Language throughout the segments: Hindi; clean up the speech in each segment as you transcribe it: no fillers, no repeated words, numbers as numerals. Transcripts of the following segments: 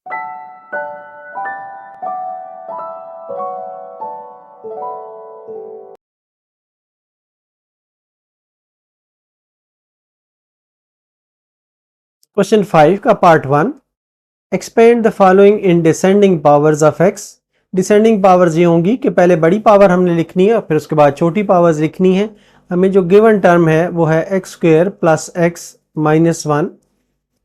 क्वेश्चन 5 का part 1, expand the following in descending powers of x. Descending powers ये होंगी कि पहले बड़ी पावर हमने लिखनी है और फिर उसके बाद छोटी पावर्स लिखनी है। हमें जो गिवन टर्म है वो है x square plus x minus 1।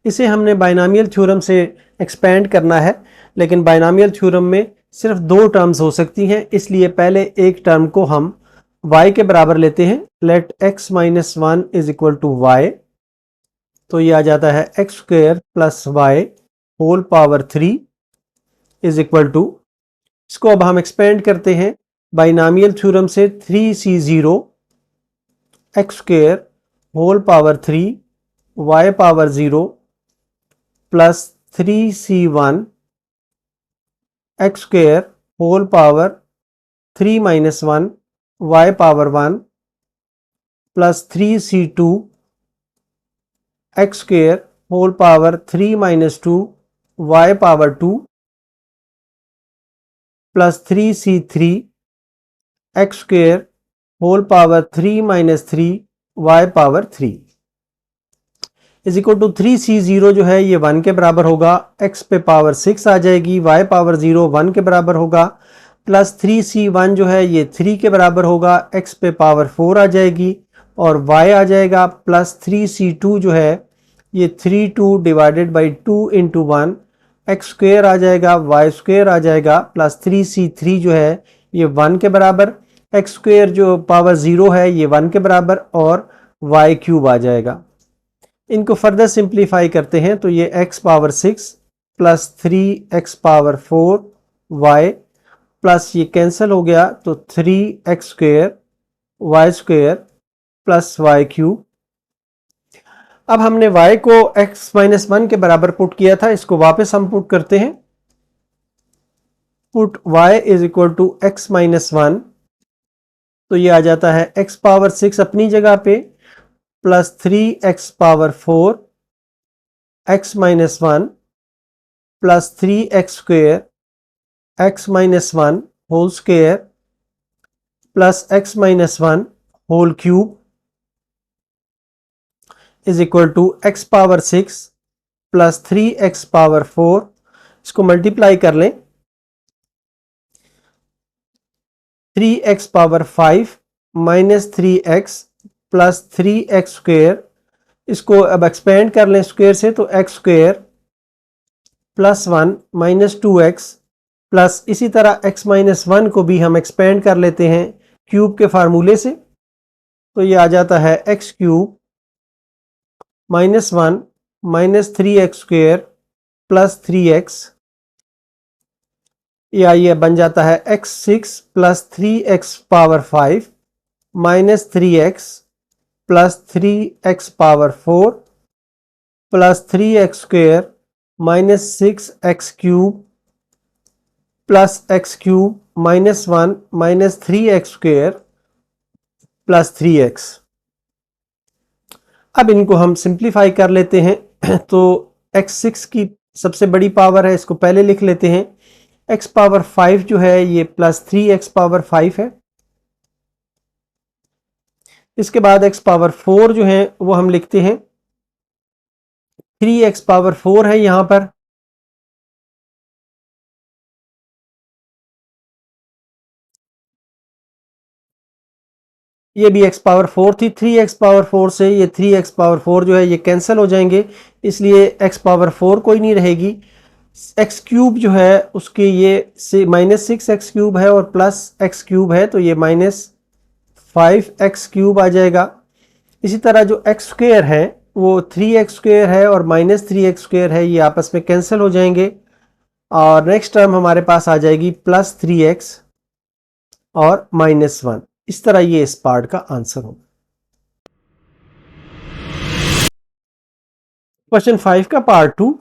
इसे हमने बाइनॉमियल थ्योरम से एक्सपेंड करना है, लेकिन बाइनॉमियल थ्योरम में सिर्फ दो टर्म्स हो सकती हैं, इसलिए पहले एक टर्म को हम y के बराबर लेते हैं। Let x minus 1 is equal to y, तो ये आ जाता है x square plus y whole power 3 is equal to, इसको अब हम एक्सपेंड करते हैं बाइनॉमियल थ्योरम से 3c0 x square whole power 3 y power 0 plus 3c1 x square whole power 3 minus 1 y power 1 plus 3c2 x square whole power 3 minus 2 y power 2 plus 3c3 x square whole power 3 minus 3 y power 3 is equal to 3c0 जो है ये 1 के बराबर होगा, x पे पावर 6 आ जाएगी, y पावर 0 1 के बराबर होगा, प्लस 3c1 जो है ये 3 के बराबर होगा, x पे पावर 4 आ जाएगी और y आ जाएगा प्लस 3c2 जो है ये 3 divided by 2 into 1, x square आ जाएगा, वाई स्क्वेयर आ जाएगा, प्लस 3c3 जो है ये 1 के बराबर, एक्स स्क्वेयर जो पावर 0 है ये 1 के बराबर और वाई क्यूब आ जाएगा। इनको फर्दर सिंप्लीफाई करते हैं तो ये x power 6 plus 3x power 4 y plus ये कैंसिल हो गया तो 3x square y square plus y cube. अब हमने y को x माइनस 1 के बराबर पुट किया था, इसको वापस हम पुट करते हैं। Put y is equal to x minus 1, तो ये आ जाता है x पावर 6 अपनी जगह पे plus 3x power 4 x minus 1 plus 3x square x minus 1 whole square plus x minus 1 whole cube is equal to x power 6 plus 3x power 4, इसको मल्टीप्लाई कर लें, 3x power 5 minus 3x plus 3x square, इसको अब एक्सपेंड कर लें स्क्वेयर से तो x square plus 1 minus 2x plus इसी तरह x माइनस 1 को भी हम एक्सपेंड कर लेते हैं क्यूब के फार्मूले से, तो ये आ जाता है x cube minus 1 minus 3x square plus 3x, या ये बन जाता है x6 plus 3x power 5 minus 3x plus 3x power 4 plus 3x square minus 6x cube plus x cube minus 1 minus 3x square plus 3x। अब इनको हम सिंप्लीफाई कर लेते हैं तो x6 की सबसे बड़ी पावर है, इसको पहले लिख लेते हैं। x पावर 5 जो है ये प्लस 3x पावर 5 है, इसके बाद x पावर 4 जो है वो हम लिखते हैं 3x पावर 4 है यहां पर, ये भी x पावर 4 थी, 3x पावर 4 से ये 3x पावर 4 जो है ये कैंसिल हो जाएंगे, इसलिए x पावर 4 कोई नहीं रहेगी। x क्यूब जो है उसके ये से माइनस 6x क्यूब है और प्लस x क्यूब है, तो ये माइनस 5x क्यूब आ जाएगा। इसी तरह जो x स्क्वेयर है वो 3x स्क्वेयर है और माइनस 3x स्क्वेयर है, ये आपस में कैंसिल हो जाएंगे और नेक्स्ट टर्म हमारे पास आ जाएगी प्लस 3x और माइनस 1। इस तरह ये इस पार्ट का आंसर होगा। क्वेश्चन 5 का part 2,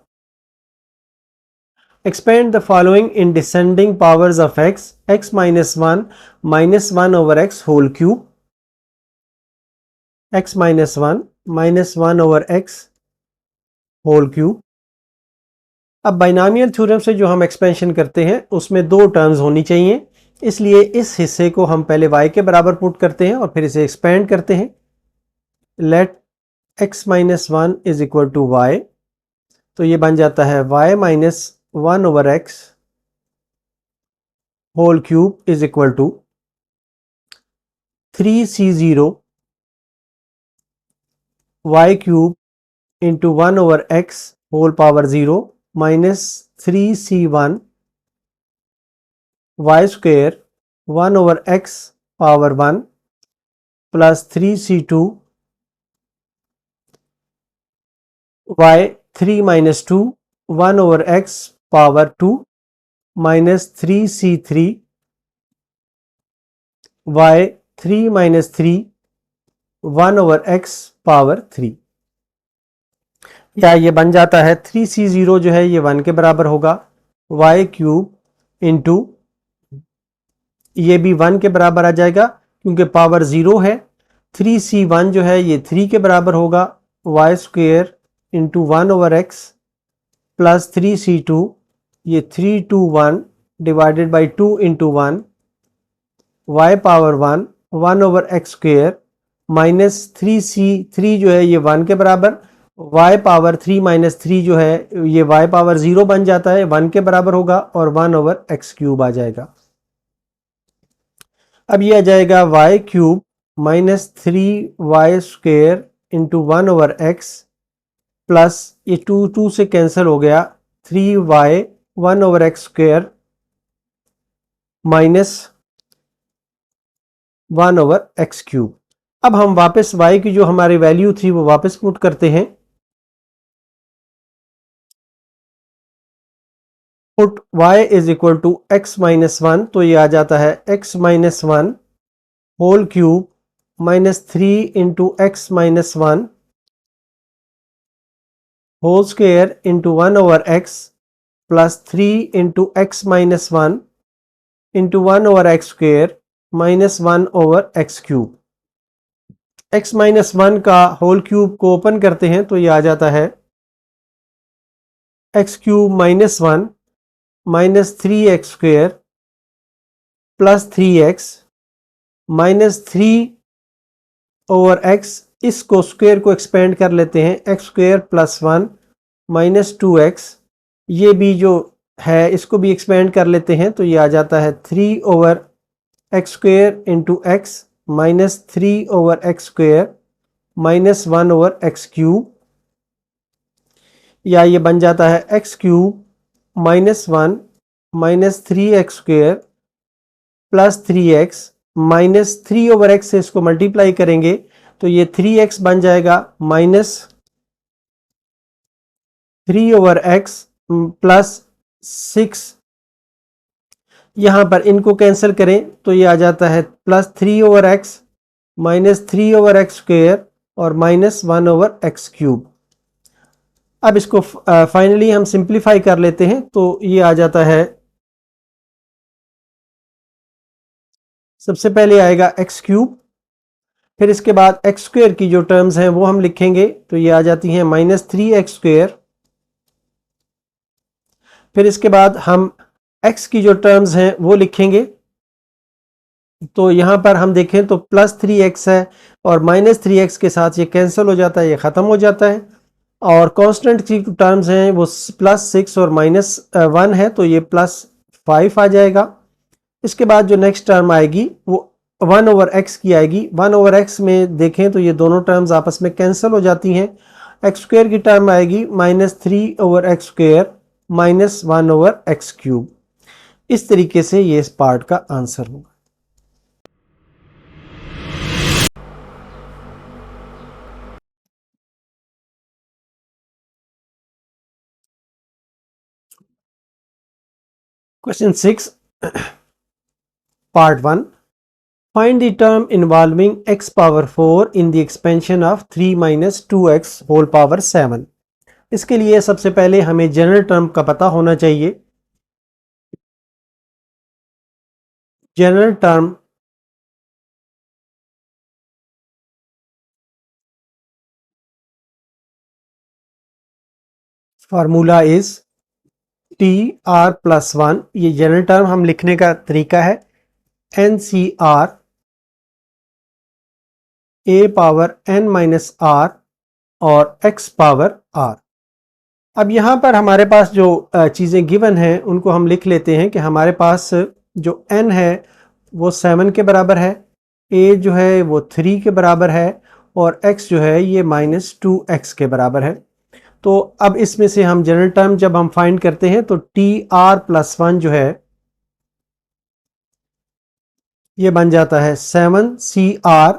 expand the following in descending powers of x minus 1 minus 1 over x whole cube, x minus 1 minus 1 over x whole cube. अब बाइनोमियल थ्योरम से जो हम एक्सपेंशन करते हैं उसमें दो टर्म्स होनी चाहिए, इसलिए इस हिस्से को हम पहले y के बराबर पुट करते हैं और फिर इसे एक्सपेंड करते हैं। Let x minus one is equal to y, तो ये बन जाता है y minus one over x whole cube is equal to 3c0 y cube into one over x whole power 0 minus 3c1 y square one over x power 1 plus 3c2 y 3 minus 2 1 over x power 2 minus 3c3 y 3 minus 3 1 over x power 3, या ये बन जाता है 3c0 जो है ये 1 के बराबर होगा, y क्यूब इंटू ये भी 1 के बराबर आ जाएगा क्योंकि पावर 0 है। 3c1 जो है ये 3 के बराबर होगा, y square into 1 over x plus 3c2 ये 3 2 1 divided by 2 into 1 y power 1 1 over x square minus 3c3 जो है ये 1 के बराबर, y पावर 3 माइनस 3 जो है ये y पावर 0 बन जाता है, 1 के बराबर होगा और 1 ओवर एक्स क्यूब आ जाएगा। अब ये आ जाएगा y cube minus 3y square into 1 over x plus ये 2 2 से कैंसिल हो गया, 3y 1 over x square minus 1 over x cube. अब हम वापस y की जो हमारी वैल्यू थी वो वापस पुट करते हैं। Put y is equal to x minus one, तो ये आ जाता है x minus one whole cube minus 3 into x minus one whole square into 1 over x plus 3 into x minus one into 1 over x square minus 1 over x cube. x minus one का होल क्यूब को ओपन करते हैं तो ये आ जाता है x cube minus one minus 3x square plus 3x minus 3 over x, इसको स्क्वेयर को एक्सपेंड कर लेते हैं, x square plus one minus 2x, ये भी जो है इसको भी एक्सपेंड कर लेते हैं तो ये आ जाता है 3 over x square into x minus 3 over x square minus 1 over x cube, या ये बन जाता है x cube minus one minus 3x square plus 3x minus 3 over x से इसको मल्टीप्लाई करेंगे तो ये 3x बन जाएगा माइनस 3 ओवर एक्स प्लस 6, यहां पर इनको कैंसिल करें तो ये आ जाता है plus 3 over x minus 3 over x square और माइनस 1 ओवर एक्स क्यूब। अब इसको फाइनली हम सिंप्लीफाई कर लेते हैं तो ये आ जाता है, सबसे पहले आएगा एक्स क्यूब, फिर इसके बाद एक्स स्क्वेयर की जो टर्म्स हैं वो हम लिखेंगे तो ये आ जाती हैं माइनस 3x स्क्वेयर, फिर इसके बाद हम x की जो टर्म्स हैं वो लिखेंगे तो यहां पर हम देखें तो प्लस 3x है और माइनस 3x के साथ ये कैंसिल हो जाता है, ये ख़त्म हो जाता है, और कांस्टेंट की टर्म्स हैं वो प्लस 6 और माइनस 1 है तो ये प्लस 5 आ जाएगा। इसके बाद जो नेक्स्ट टर्म आएगी वो 1 ओवर एक्स की आएगी, 1 ओवर एक्स में देखें तो ये दोनों टर्म्स आपस में कैंसिल हो जाती हैं, एक्स स्क्वेयर की टर्म आएगी minus 3 over x square minus 1 over x cube. इस तरीके से ये इस पार्ट का आंसर होगा। Question 6 part 1, find the term involving x power 4 in the expansion of 3 minus 2x whole power 7। इसके लिए सबसे पहले हमें जनरल टर्म का पता होना चाहिए। General term formula is t r plus one, ये जनरल टर्म हम लिखने का तरीका है, n c r a power n minus r और एक्स पावर आर। अब यहाँ पर हमारे पास जो चीज़ें गिवन हैं उनको हम लिख लेते हैं कि हमारे पास जो n है वो 7 के बराबर है, a जो है वो 3 के बराबर है और x जो है ये -2x के बराबर है। तो अब इसमें से हम जनरल टर्म जब हम फाइंड करते हैं तो टी आर प्लस वन जो है ये बन जाता है 7CR,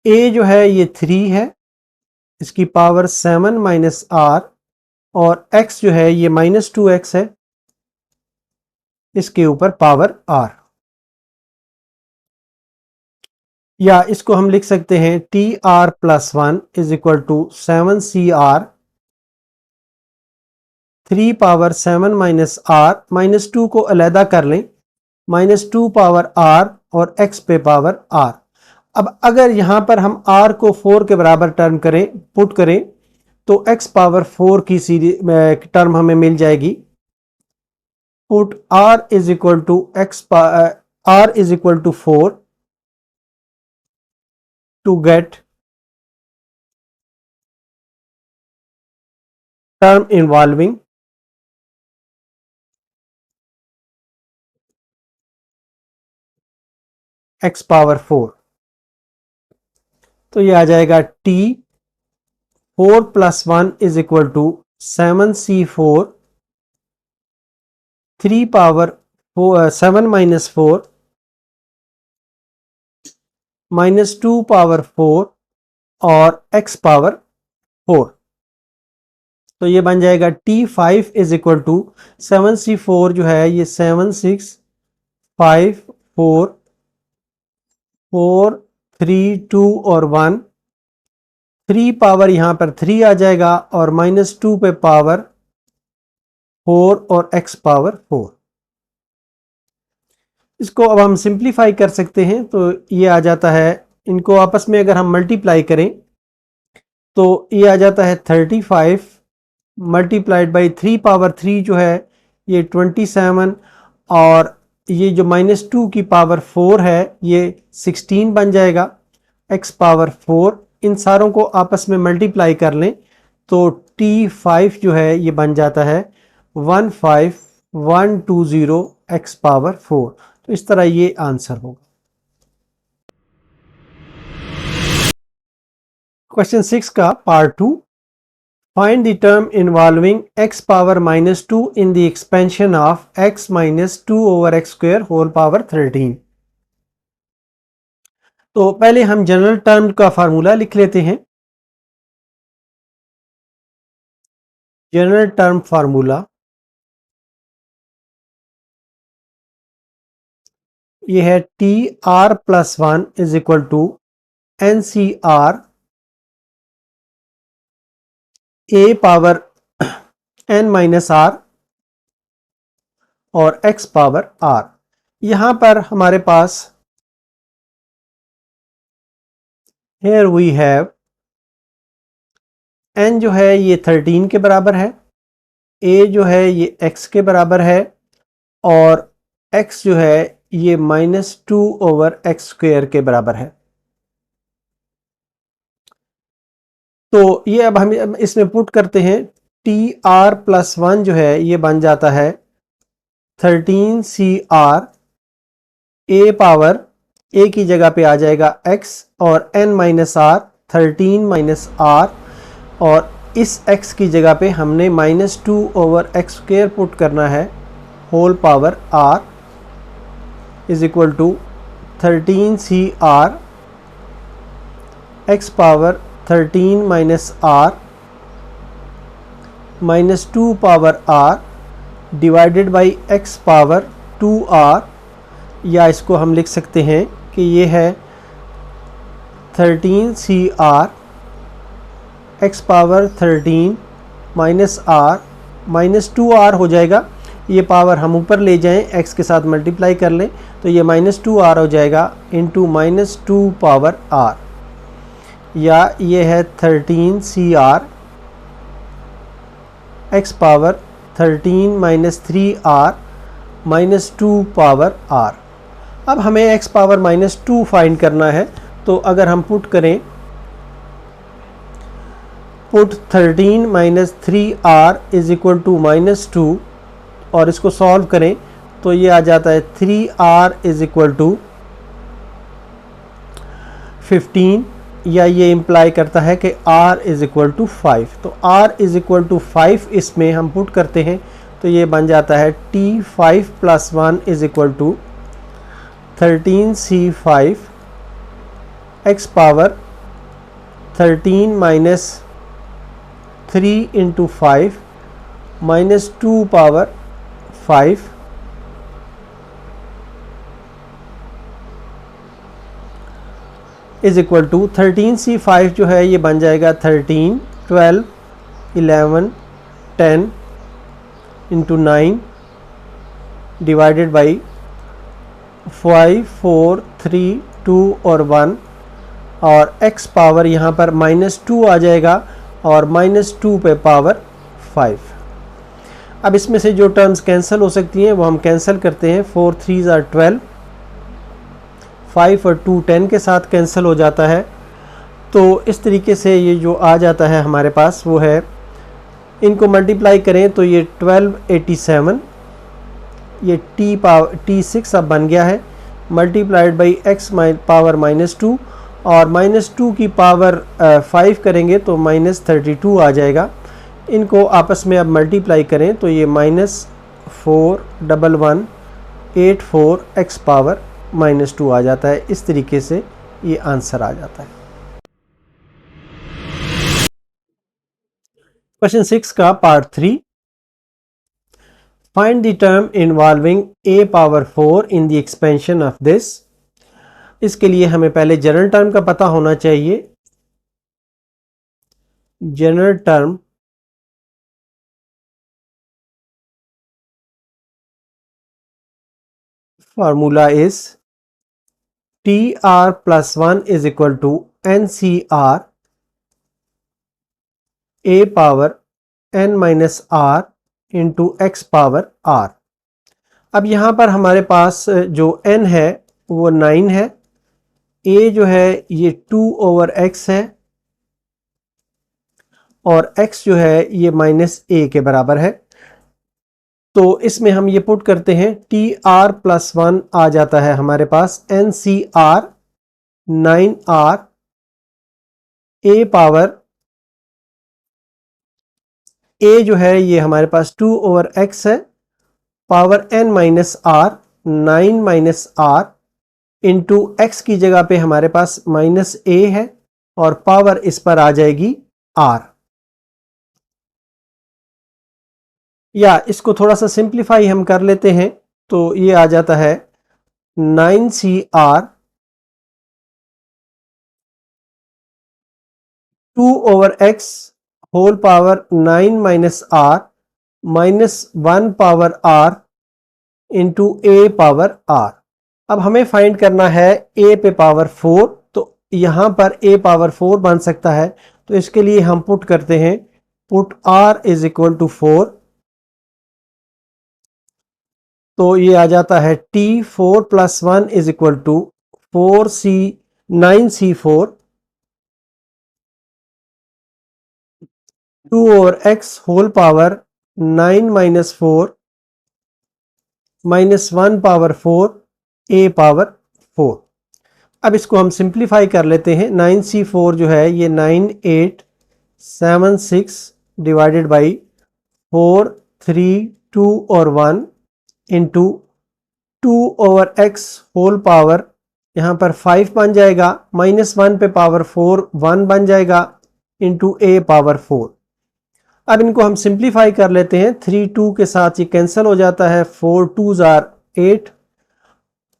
a जो है ये 3 है, इसकी पावर 7 माइनस आर और x जो है ये -2x है, इसके ऊपर पावर r। या इसको हम लिख सकते हैं t r plus one is equal to 7CR 3 power 7 minus r, -2 को अलहदा कर लें, -2 पावर r और x पे पावर r। अब अगर यहां पर हम r को 4 के बराबर टर्म करें, पुट करें, तो x पावर 4 की सीरीज टर्म हमें मिल जाएगी। Put r is equal to r is equal to 4 to get term involving x power 4। तो ये आ जाएगा t 4 plus 1 is equal to 7C4 3 power 7 minus 4 -2 power 4 और x पावर 4। तो ये बन जाएगा T5 is equal to 7C4 जो है ये 7 6 5 4 4 3 2 और 1, 3 पावर यहाँ पर 3 आ जाएगा और -2 पे पावर 4 और x पावर 4। इसको अब हम सिंप्लीफाई कर सकते हैं, तो ये आ जाता है, इनको आपस में अगर हम मल्टीप्लाई करें तो ये आ जाता है 35 मल्टीप्लाइड बाई 3 पावर 3 जो है ये 27 और ये जो -2 की पावर 4 है ये 16 बन जाएगा, x पावर 4। इन सारों को आपस में मल्टीप्लाई कर लें तो T5 जो है ये बन जाता है 15120 x पावर 4। तो इस तरह ये आंसर होगा। क्वेश्चन 6 का part 2, find the term involving x power -2 in the expansion of x -2 over x square whole power 13। तो पहले हम जनरल टर्म का फार्मूला लिख लेते हैं। जनरल टर्म फार्मूला ये है t r plus one is equal to n c r a power n minus r और एक्स पावर आर। यहां पर हमारे पास हेयर वी हैव एन जो है ये 13 के बराबर है, ए जो है ये x के बराबर है और x जो है ये -2 ओवर x स्क्वायर के बराबर है। तो ये अब हम इसमें पुट करते हैं, टी आर प्लस वन जो है ये बन जाता है 13CR ए पावर ए की जगह पे आ जाएगा x और n minus r 13 minus r और इस x की जगह पे हमने -2 ओवर x स्क्वायर पुट करना है whole power r is equal to 13CR x power 13 minus r -2 power r divided by x power 2r, या इसको हम लिख सकते हैं कि ये है 13CR x power 13 minus r -2r हो जाएगा। ये पावर हम ऊपर ले जाएं, x के साथ मल्टीप्लाई कर लें तो ये -2r हो जाएगा इंटू -2 पावर r, या ये है 13CR x power 13 minus 3r minus 2 power r। अब हमें x पावर माइनस 2 फाइंड करना है, तो अगर हम पुट करें, put 13 minus 3r is equal to minus 2 और इसको सॉल्व करें तो ये आ जाता है 3r इज इक्वल टू 15, या ये इम्प्लाई करता है कि r इज इक्वल टू 5। तो r इज इक्वल टू 5 इसमें हम पुट करते हैं तो ये बन जाता है t5 plus 1 is equal to 13c5 x power 13 minus 3 into 5 minus 2 power 5 is equal to 13c5 जो है ये बन जाएगा 13, 12, 11, 10 इंटू 9 डिवाइडेड बाई 5, 4, 3, 2 और 1, और x पावर यहाँ पर माइनस 2 आ जाएगा और माइनस 2 पे पावर 5। अब इसमें से जो टर्म्स कैंसिल हो सकती हैं वो हम कैंसिल करते हैं। 4 3s are 12, 5 और 2 10 के साथ कैंसिल हो जाता है। तो इस तरीके से ये जो आ जाता है हमारे पास वो है, इनको मल्टीप्लाई करें तो ये 1287, ये t6 अब बन गया है, multiplied by x power minus 2 और माइनस 2 की पावर 5 करेंगे तो माइनस 32 आ जाएगा। इनको आपस में अब मल्टीप्लाई करें तो ये -41184 x पावर माइनस 2 आ जाता है। इस तरीके से ये आंसर आ जाता है। क्वेश्चन 6 का part 3, find the term involving a power 4 in the expansion of this. इसके लिए हमें पहले जनरल टर्म का पता होना चाहिए। General term formula is tr plus 1 is equal to ncr a power n minus r into x power r। अब यहाँ पर हमारे पास जो n है वो 9 है, a जो है ये 2 over x है और x जो है ये माइनस a के बराबर है। तो इसमें हम ये पुट करते हैं, tr प्लस 1 आ जाता है हमारे पास ncr 9r a power a जो है ये हमारे पास 2 ओवर x है, power n minus r 9 minus r into x की जगह पे हमारे पास माइनस a है और पावर इस पर आ जाएगी r। या इसको थोड़ा सा सिंप्लीफाई हम कर लेते हैं तो ये आ जाता है 9cr 2 over x whole power 9 minus r minus 1 power r into a power r। अब हमें फाइंड करना है a पे पावर 4, तो यहाँ पर a पावर 4 बन सकता है, तो इसके लिए हम पुट करते हैं, put r is equal to 4, तो ये आ जाता है t4 plus 1 is equal to 9c4 2 over x whole power 9 minus 4 minus 1 power 4 a power 4। अब इसको हम सिंप्लीफाई कर लेते हैं। 9c4 जो है ये 9876 डिवाइडेड बाई 4 3 2 और 1 into 2 over x whole power, यहाँ पर 5 बन जाएगा, माइनस 1 पे पावर 4 1 बन जाएगा इंटू a पावर 4। अब इनको हम सिंप्लीफाई कर लेते हैं, 3 2 के साथ ये कैंसिल हो जाता है, 4 2s are 8।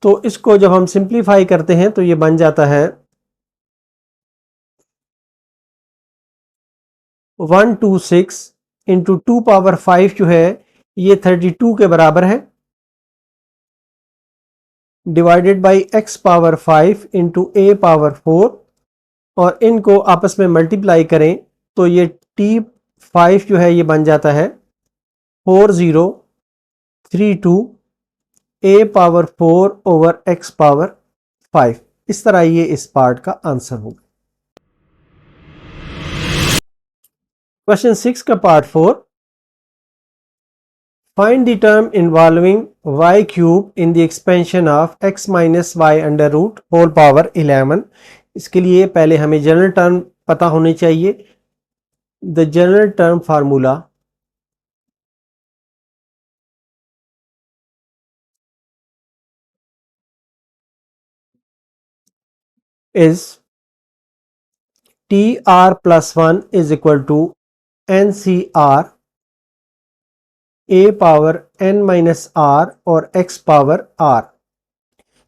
तो इसको जब हम सिंप्लीफाई करते हैं तो ये बन जाता है 126 इंटू 2 पावर 5 जो है ये 32 के बराबर है, divided by x power 5 into a power 4, और इनको आपस में मल्टीप्लाई करें तो ये t5 जो है ये बन जाता है 4032 a power 4 over x power 5। इस तरह ये इस पार्ट का आंसर होगा। क्वेश्चन 6 का part 4, find the term involving y cube in the expansion of x minus y under root whole power 11। इसके लिए पहले हमें जनरल टर्म पता होनी चाहिए। The general term formula is tr plus 1 is equal to ncr a power n minus r और x पावर r।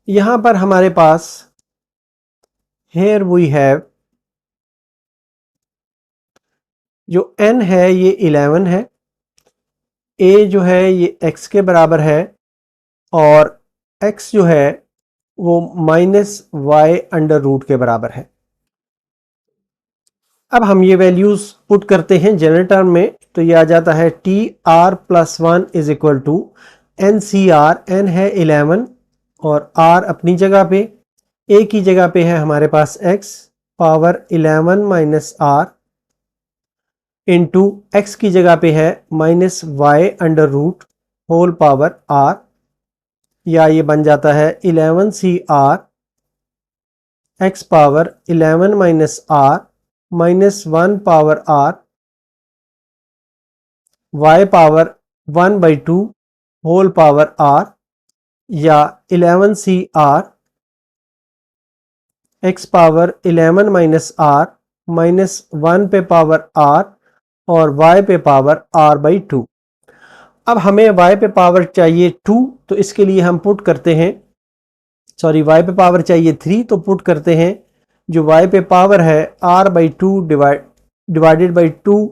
यहां पर हमारे पास here we have जो n है ये 11 है, a जो है ये x के बराबर है और x जो है वो माइनस वाई अंडर रूट के बराबर है। अब हम ये वैल्यूज पुट करते हैं जनरल टर्म में, तो ये आ जाता है t r plus 1 is equal to n c r. N है 11 और आर अपनी जगह पे, ए की जगह पे है हमारे पास x power 11 minus r into x की जगह पे है minus y under root whole power r, या ये बन जाता है 11 c r x power 11 minus r minus 1 power r y power 1 by 2 whole power r, या 11 c r x power 11 minus r minus 1 पे पावर आर और y पे पावर r बाई 2। अब हमें y पे पावर चाहिए 2, तो इसके लिए हम पुट करते हैं, सॉरी y पे पावर चाहिए 3, तो पुट करते हैं जो y पे पावर है r by 2 divided by 2,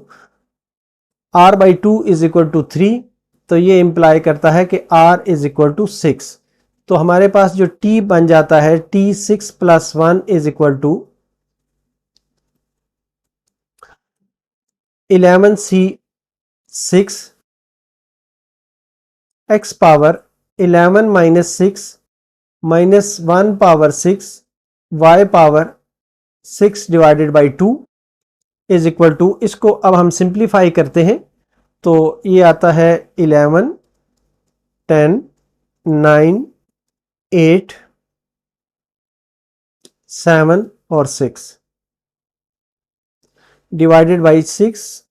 r by 2 is equal to 3, तो ये इंप्लाई करता है कि r इज इक्वल टू 6। तो हमारे पास जो t बन जाता है t6 plus 1 is equal to 11 c6 x power 11 minus 6 minus 1 power 6 y power 6 divided by 2 is equal to, इसको अब हम सिंप्लीफाई करते हैं तो ये आता है 11 10 9 8 7 और 6 डिवाइडेड बाई 6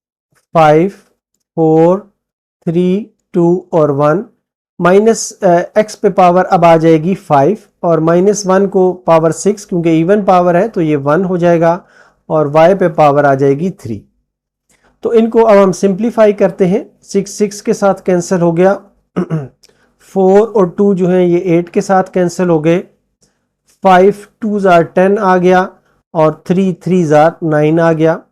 5 4 3 2 और 1, माइनस एक्स पे पावर अब आ जाएगी 5 और माइनस 1 को पावर 6, क्योंकि इवन पावर है तो ये 1 हो जाएगा और y पे पावर आ जाएगी 3। तो इनको अब हम सिंप्लीफाई करते हैं, 6 के साथ कैंसिल हो गया, 4 और 2 जो हैं ये 8 के साथ कैंसिल हो गए, 5 2 जार 10 आ गया और 3 3 जार 9 आ गया।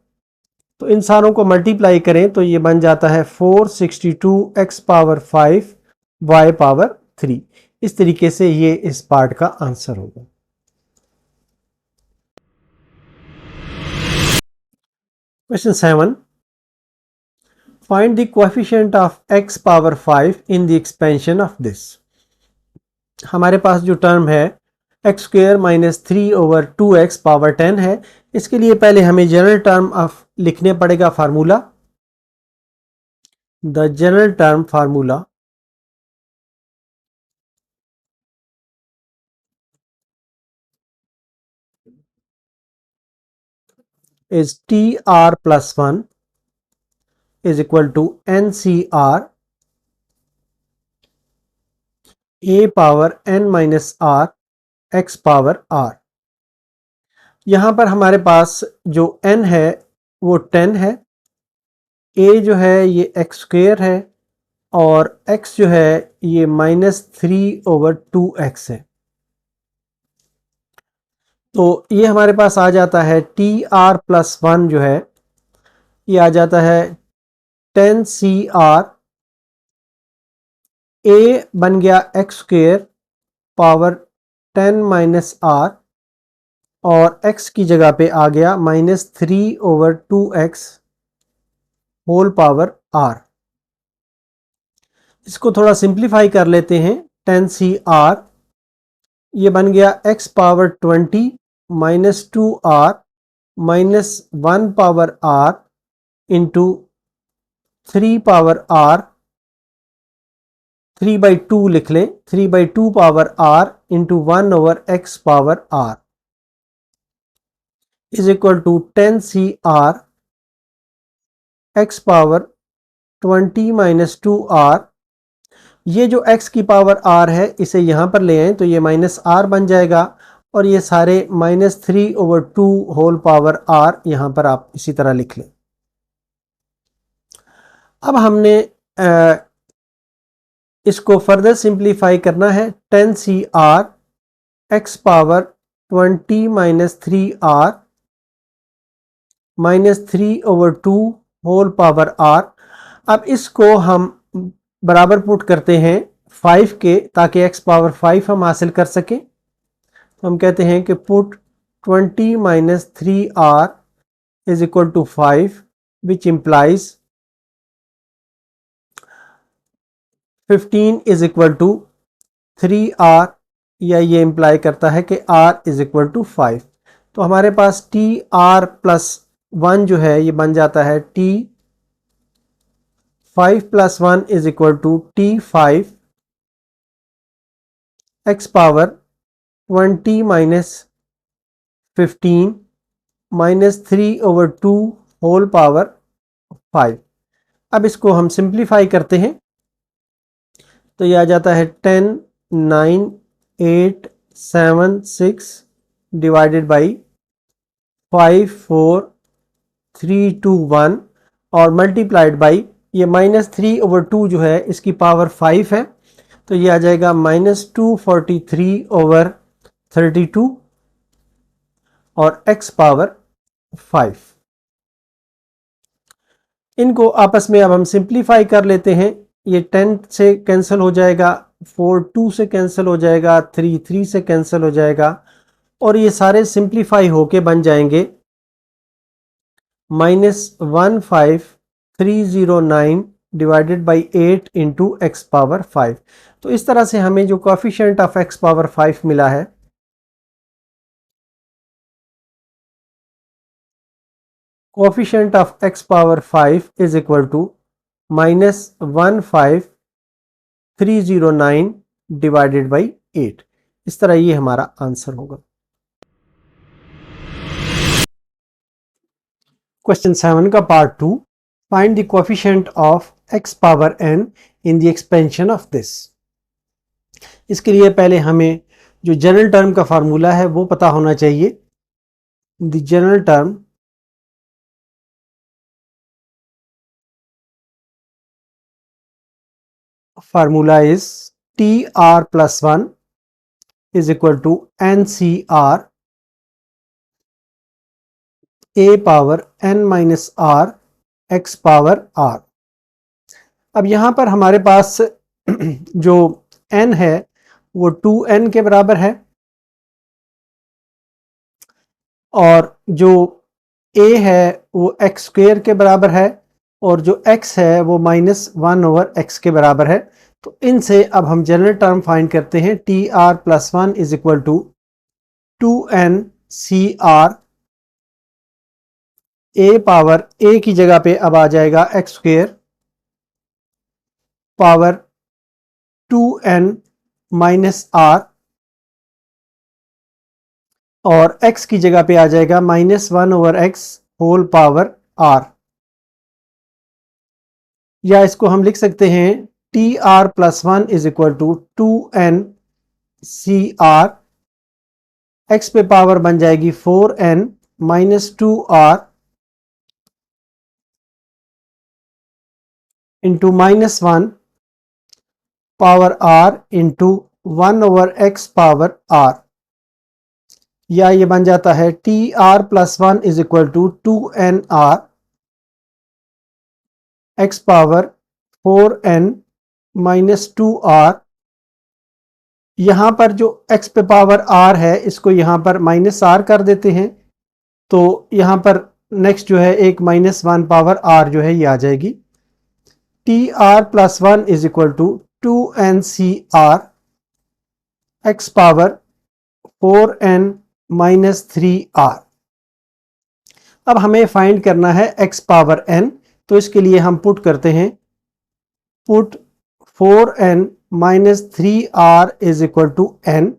तो इन सारों को मल्टीप्लाई करें तो ये बन जाता है 462 x पावर 5 y पावर 3। इस तरीके से ये इस पार्ट का आंसर होगा। Question 7, find the coefficient of x power 5 in the expansion of this. हमारे पास जो टर्म है x square minus 3 over 2x power 10 है, इसके लिए पहले हमें जनरल टर्म ऑफ लिखने पड़ेगा formula. The general term formula is tr plus 1 is equal to ncr a power n minus r x power r। यहां पर हमारे पास जो n है वो 10 है, a जो है ये x स्क्वेयर है और x जो है ये माइनस 3 ओवर 2x है। तो ये हमारे पास आ जाता है टी आर प्लस 1 जो है ये आ जाता है 10 सी आर, ए बन गया x square power 10 minus r और x की जगह पे आ गया minus 3 over 2x whole power r। इसको थोड़ा सिंप्लीफाई कर लेते हैं। 10CR ये बन गया x power 20 minus 2R minus 1 power R into 3 power R, 3/2 लिख लें, 3/2 power R into 1 over x power R is equal to 10CR x power 20 minus 2R। ये जो x की पावर r है इसे यहां पर ले आए तो ये माइनस r बन जाएगा, और ये सारे -3/2 होल पावर r यहां पर आप इसी तरह लिख लें। अब हमने इसको फर्दर सिंप्लीफाई करना है। 10CR x power 20 minus 3R -3/2 whole power r। अब इसको हम बराबर पुट करते हैं 5 के, ताकि x पावर 5 हम हासिल कर सकें। तो हम कहते हैं कि put 20 minus 3R is equal to 5 which implies 15 is equal to 3R, या ये इंप्लाई करता है कि R इज इक्वल टू 5। तो हमारे पास TR प्लस 1 जो है ये बन जाता है T 5 plus 1 is equal to T5 x power 20 minus 15 minus 3/2 whole power 5। अब इसको हम सिंप्लीफाई करते हैं तो यह आ जाता है 10 9 8 7 6 डिवाइडेड बाई 5 4 3 2 1 और मल्टीप्लाइड बाई ये -3/2 जो है इसकी पावर 5 है, तो ये आ जाएगा -243/32 और x पावर 5। इनको आपस में अब हम सिंप्लीफाई कर लेते हैं। ये 10 से कैंसिल हो जाएगा, 4 2 से कैंसिल हो जाएगा, 3 3 से कैंसिल हो जाएगा, और ये सारे सिंप्लीफाई होके बन जाएंगे -15309 divided by 8 into x power 5। तो इस तरह से हमें जो कोएफिशिएंट ऑफ एक्स पावर 5 मिला है, coefficient of x power 5 is equal to -15309 divided by 8। इस तरह ये हमारा आंसर होगा। क्वेश्चन 7 का part 2, find the coefficient of x power n in the expansion of this. इसके लिए पहले हमें जो जनरल टर्म का फार्मूला है वो पता होना चाहिए। The general term formula is TR plus 1 is equal to NCR a power n minus r x power r। अब यहां पर हमारे पास जो n है वो 2n के बराबर है, और जो a है वो x स्क्वेयर के बराबर है, और जो x है वो -1/x के बराबर है। तो इनसे अब हम जनरल टर्म फाइंड करते हैं। TR plus 1 is equal to 2NCR, a power a की जगह पे अब आ जाएगा x square power 2n minus r, और x की जगह पे आ जाएगा -1/x होल पावर r। या इसको हम लिख सकते हैं TR plus 1 is equal to 2NCR, x पे पावर बन जाएगी 4n minus 2r into -1 power r into 1/x power r। या ये बन जाता है TR plus 1 is equal to 2NR x power 4n minus 2r। यहां पर जो x पे पावर r है इसको यहां पर -r कर देते हैं, तो यहां पर नेक्स्ट जो है एक -1 पावर r जो है ये आ जाएगी। T r plus 1 is equal to 2NCR x power 4n minus 3R। अब हमें फाइंड करना है x पावर n, तो इसके लिए हम पुट करते हैं, put 4n minus 3R is equal to n।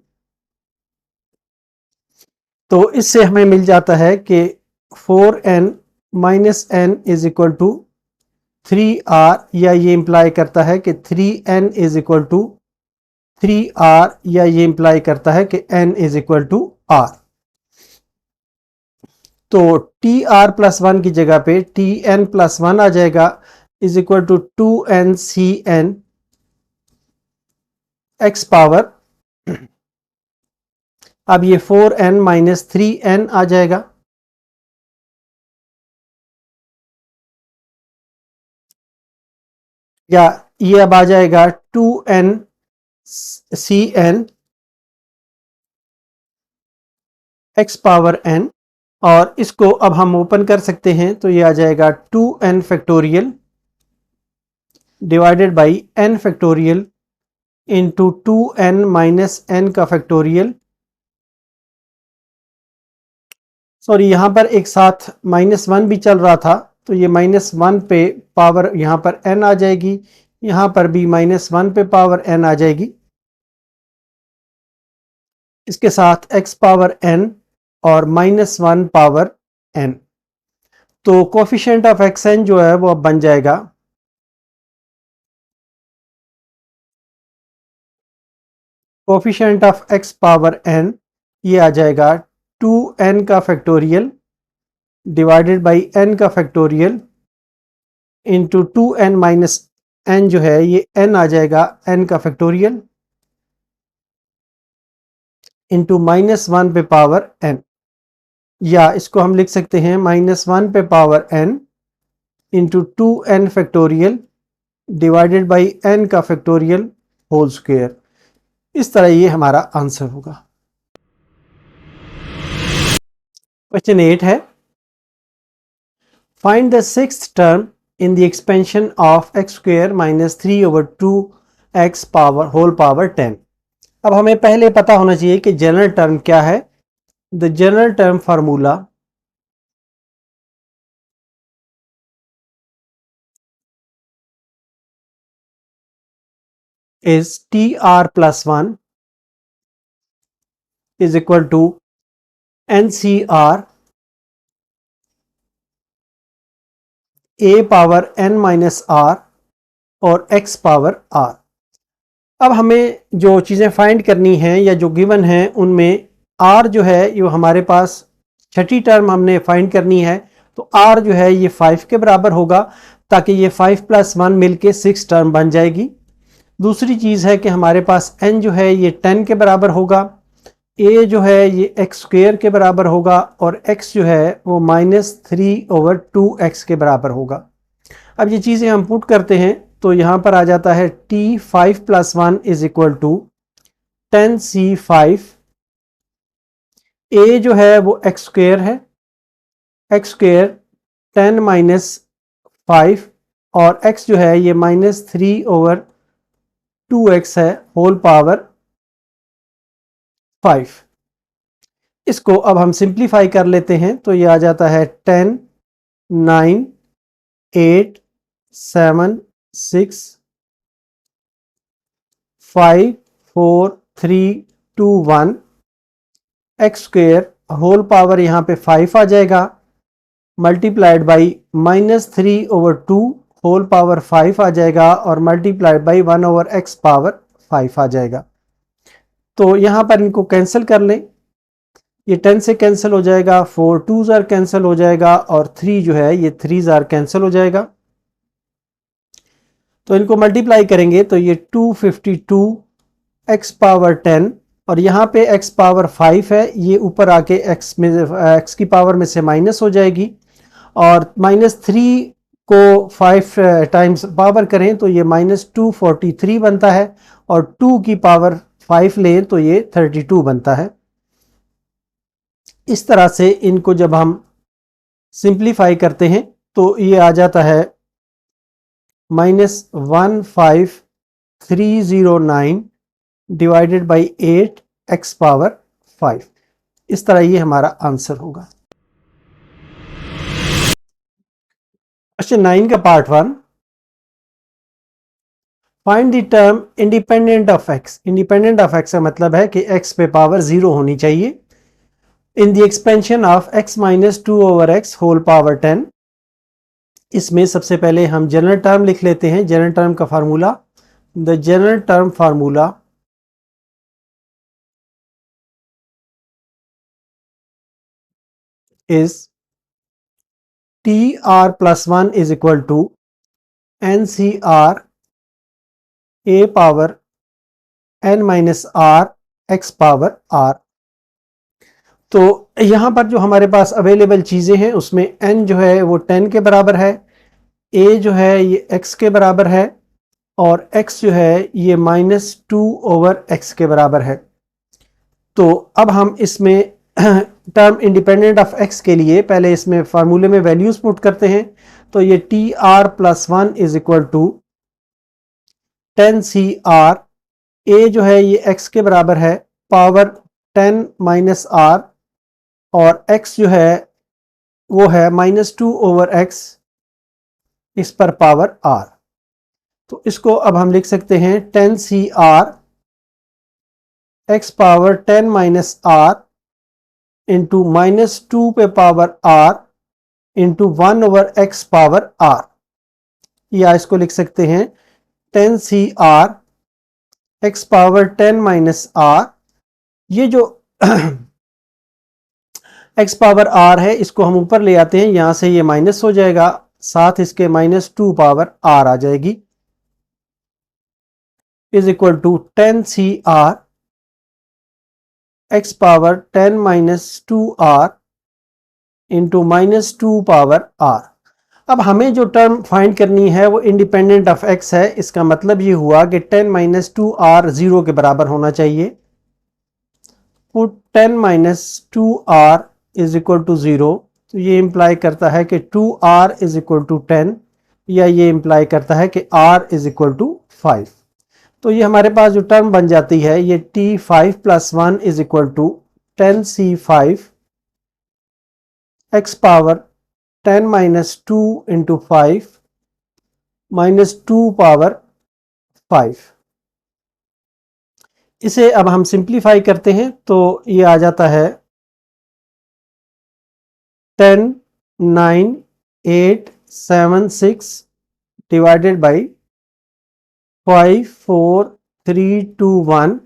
तो इससे हमें मिल जाता है कि 4n minus n is equal to 3R, या ये इंप्लाई करता है कि 3n is equal to 3R, या ये इंप्लाई करता है कि n is equal to R। तो टी आर प्लस 1 की जगह पे Tn प्लस 1 आ जाएगा is equal to 2NCN x power, अब ये 4n माइनस 3n आ जाएगा, या ये अब आ जाएगा 2NCN x पावर n, और इसको अब हम ओपन कर सकते हैं, तो ये आ जाएगा 2n factorial divided by n factorial into 2n minus n का फैक्टोरियल। सॉरी, यहां पर एक साथ -1 भी चल रहा था, तो ये -1 पे पावर यहां पर n आ जाएगी, यहां पर भी -1 पे पावर n आ जाएगी, इसके साथ x पावर n और -1 पावर n। तो कोफिशिएंट ऑफ xn जो है वो अब बन जाएगा coefficient of x power n, ये आ जाएगा 2n का फैक्टोरियल डिवाइडेड बाई n का factorial into 2n minus n, जो है ये n आ जाएगा n का फैक्टोरियल इंटू -1 पे पावर n, या इसको हम लिख सकते हैं -1 पे power n into 2n factorial divided by n का फैक्टोरियल होल स्क्वायर। इस तरह ये हमारा आंसर होगा। क्वेश्चन 8 है, find the sixth term in the expansion of x square minus 3/2x power whole power 10। अब हमें पहले पता होना चाहिए कि जनरल टर्म क्या है। The general term formula is TR plus 1 is equal to NCR a power n minus r और x पावर r। अब हमें जो चीज़ें फाइंड करनी हैं या जो गिवन हैं उनमें r जो है ये हमारे पास छठी टर्म हमने फाइंड करनी है, तो r जो है ये 5 के बराबर होगा, ताकि ये 5 + 1 मिलके 6 टर्म बन जाएगी। दूसरी चीज़ है कि हमारे पास n जो है ये 10 के बराबर होगा, a जो है ये x स्क्वायर के बराबर होगा और x जो है वो -3/2x के बराबर होगा। अब ये चीज़ें हम पुट करते हैं, तो यहाँ पर आ जाता है t5 + 1 is equal to 10c5। a जो है वो x स्क्वायर है, x स्क्वायर 10 माइनस 5 और x जो है ये -3/2x है होल पावर 5। इसको अब हम सिंप्लीफाई कर लेते हैं, तो ये आ जाता है 10 9 8 7 6 5 4 3 2 1 एक्स स्क्वायर होल पावर यहाँ पे 5 आ जाएगा, मल्टीप्लाइड बाई -3/2 होल पावर 5 आ जाएगा और मल्टीप्लाइड बाई 1/x पावर 5 आ जाएगा। तो यहाँ पर इनको कैंसिल कर लें, ये 10 से कैंसिल हो जाएगा, 4 2s आर कैंसिल हो जाएगा और 3 जो है ये 3s आर कैंसिल हो जाएगा। तो इनको मल्टीप्लाई करेंगे तो ये 252 x पावर 10 और यहाँ पे x पावर 5 है, ये ऊपर आके x की पावर में से माइनस हो जाएगी और -3 को 5 टाइम्स पावर करें तो ये -243 बनता है और 2 की पावर 5 लें तो ये 32 बनता है। इस तरह से इनको जब हम सिंप्लीफाई करते हैं तो ये आ जाता है -1539 डिवाइडेड बाई 8 x पावर 5। इस तरह ये हमारा आंसर होगा। क्वेश्चन 9 का part 1, find the term independent of x। Independent of x का मतलब है कि x पे पावर 0 होनी चाहिए। In the expansion of x minus 2 over x whole power 10। इसमें सबसे पहले हम जनरल टर्म लिख लेते हैं। जनरल टर्म का formula, the general term formula is TR plus 1 is equal to NCR A power n minus R x power R। तो यहां पर जो हमारे पास अवेलेबल चीजें हैं उसमें n जो है वो 10 के बराबर है, a जो है ये x के बराबर है और x जो है ये -2 ओवर x के बराबर है। तो अब हम इसमें टर्म इंडिपेंडेंट ऑफ x के लिए पहले इसमें फार्मूले में वैल्यूज पुट करते हैं। तो ये TR plus 1 is equal to 10CR, a जो है ये x के बराबर है पावर 10 माइनस r और x जो है वो है -2 ओवर x इस पर पावर r। तो इसको अब हम लिख सकते हैं 10CR x power 10 minus r into -2 पे power r into 1 over x power r, या इसको लिख सकते हैं 10CR x power 10 minus r। ये जो x पावर r है इसको हम ऊपर ले आते हैं, यहां से ये माइनस हो जाएगा, साथ इसके -2 पावर r आ जाएगी, is equal to 10CR x power 10 minus 2r into -2 power r। अब हमें जो टर्म फाइंड करनी है वो इंडिपेंडेंट ऑफ x है। इसका मतलब ये हुआ कि 10 माइनस 2r 0 के बराबर होना चाहिए। Put 10 minus 2r is equal to 0, तो ये इंप्लाई करता है कि 2r इज इक्वल टू 10, या ये इंप्लाई करता है कि r इज इक्वल टू 5। तो ये हमारे पास जो टर्म बन जाती है ये t5 plus 1 is equal to 10c5 x power 10 minus 2 into 5 -2 power 5। इसे अब हम सिंप्लीफाई करते हैं तो ये आ जाता है 10 9 8 7 6 डिवाइडेड बाई 5 4 3 2 1।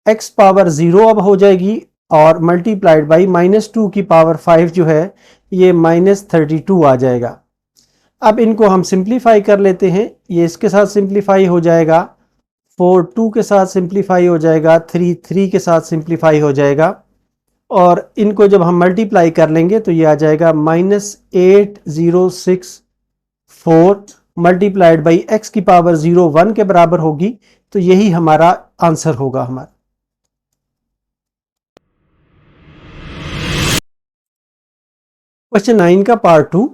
x पावर 0 अब हो जाएगी और मल्टीप्लाइड बाई -2 की पावर 5 जो है ये -32 आ जाएगा। अब इनको हम सिंप्लीफाई कर लेते हैं। ये इसके साथ सिंप्लीफाई हो जाएगा, 4 2 के साथ सिंप्लीफाई हो जाएगा, 3 3 के साथ सिंप्लीफाई हो जाएगा, और इनको जब हम मल्टीप्लाई कर लेंगे तो ये आ जाएगा -8064 मल्टीप्लाइड बाई x की पावर 0 1 के बराबर होगी। तो यही हमारा आंसर होगा हमारा। क्वेश्चन 9 का part 2,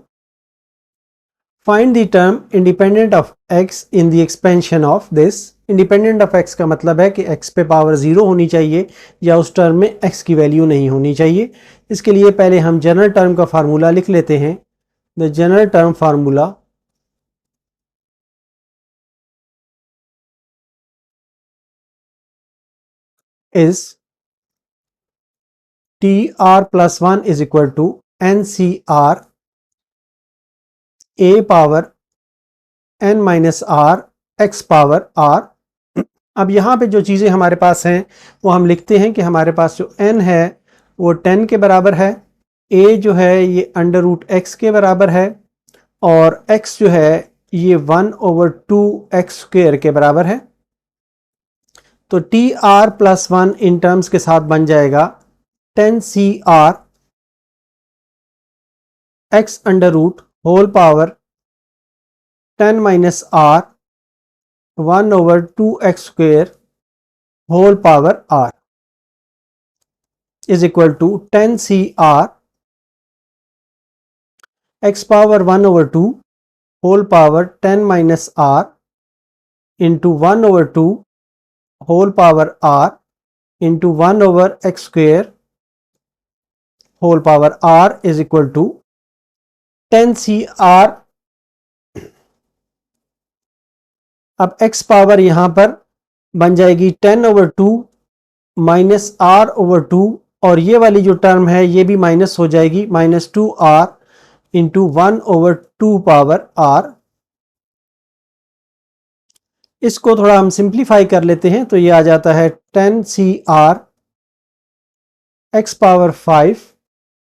find the term independent of x in the expansion of this. Independent of x का मतलब है कि x पे पावर 0 होनी चाहिए या उस टर्म में x की वैल्यू नहीं होनी चाहिए। इसके लिए पहले हम जनरल टर्म का फार्मूला लिख लेते हैं। The general term formula is TR plus 1 is equal to NCR A power n minus r x power r। अब यहाँ पे जो चीज़ें हमारे पास हैं वो हम लिखते हैं कि हमारे पास जो n है वो 10 के बराबर है, a जो है ये अंडर रूट x के बराबर है, और x जो है ये 1 ओवर 2 एक्स स्क्वेयर के बराबर है। तो TR प्लस 1 इन टर्म्स के साथ बन जाएगा 10CR x under root whole power 10 minus r 1 over 2 x square whole power r is equal to 10CR x power 1 over 2 whole power 10 minus r into 1/2 whole power r into 1/x square whole power r is equal to 10 CR। अब x पावर यहां पर बन जाएगी 10/2 माइनस R/2 और ये वाली जो टर्म है ये भी माइनस हो जाएगी -2R इंटू 1/2 पावर R। इसको थोड़ा हम सिंप्लीफाई कर लेते हैं तो ये आ जाता है 10 CR x power 5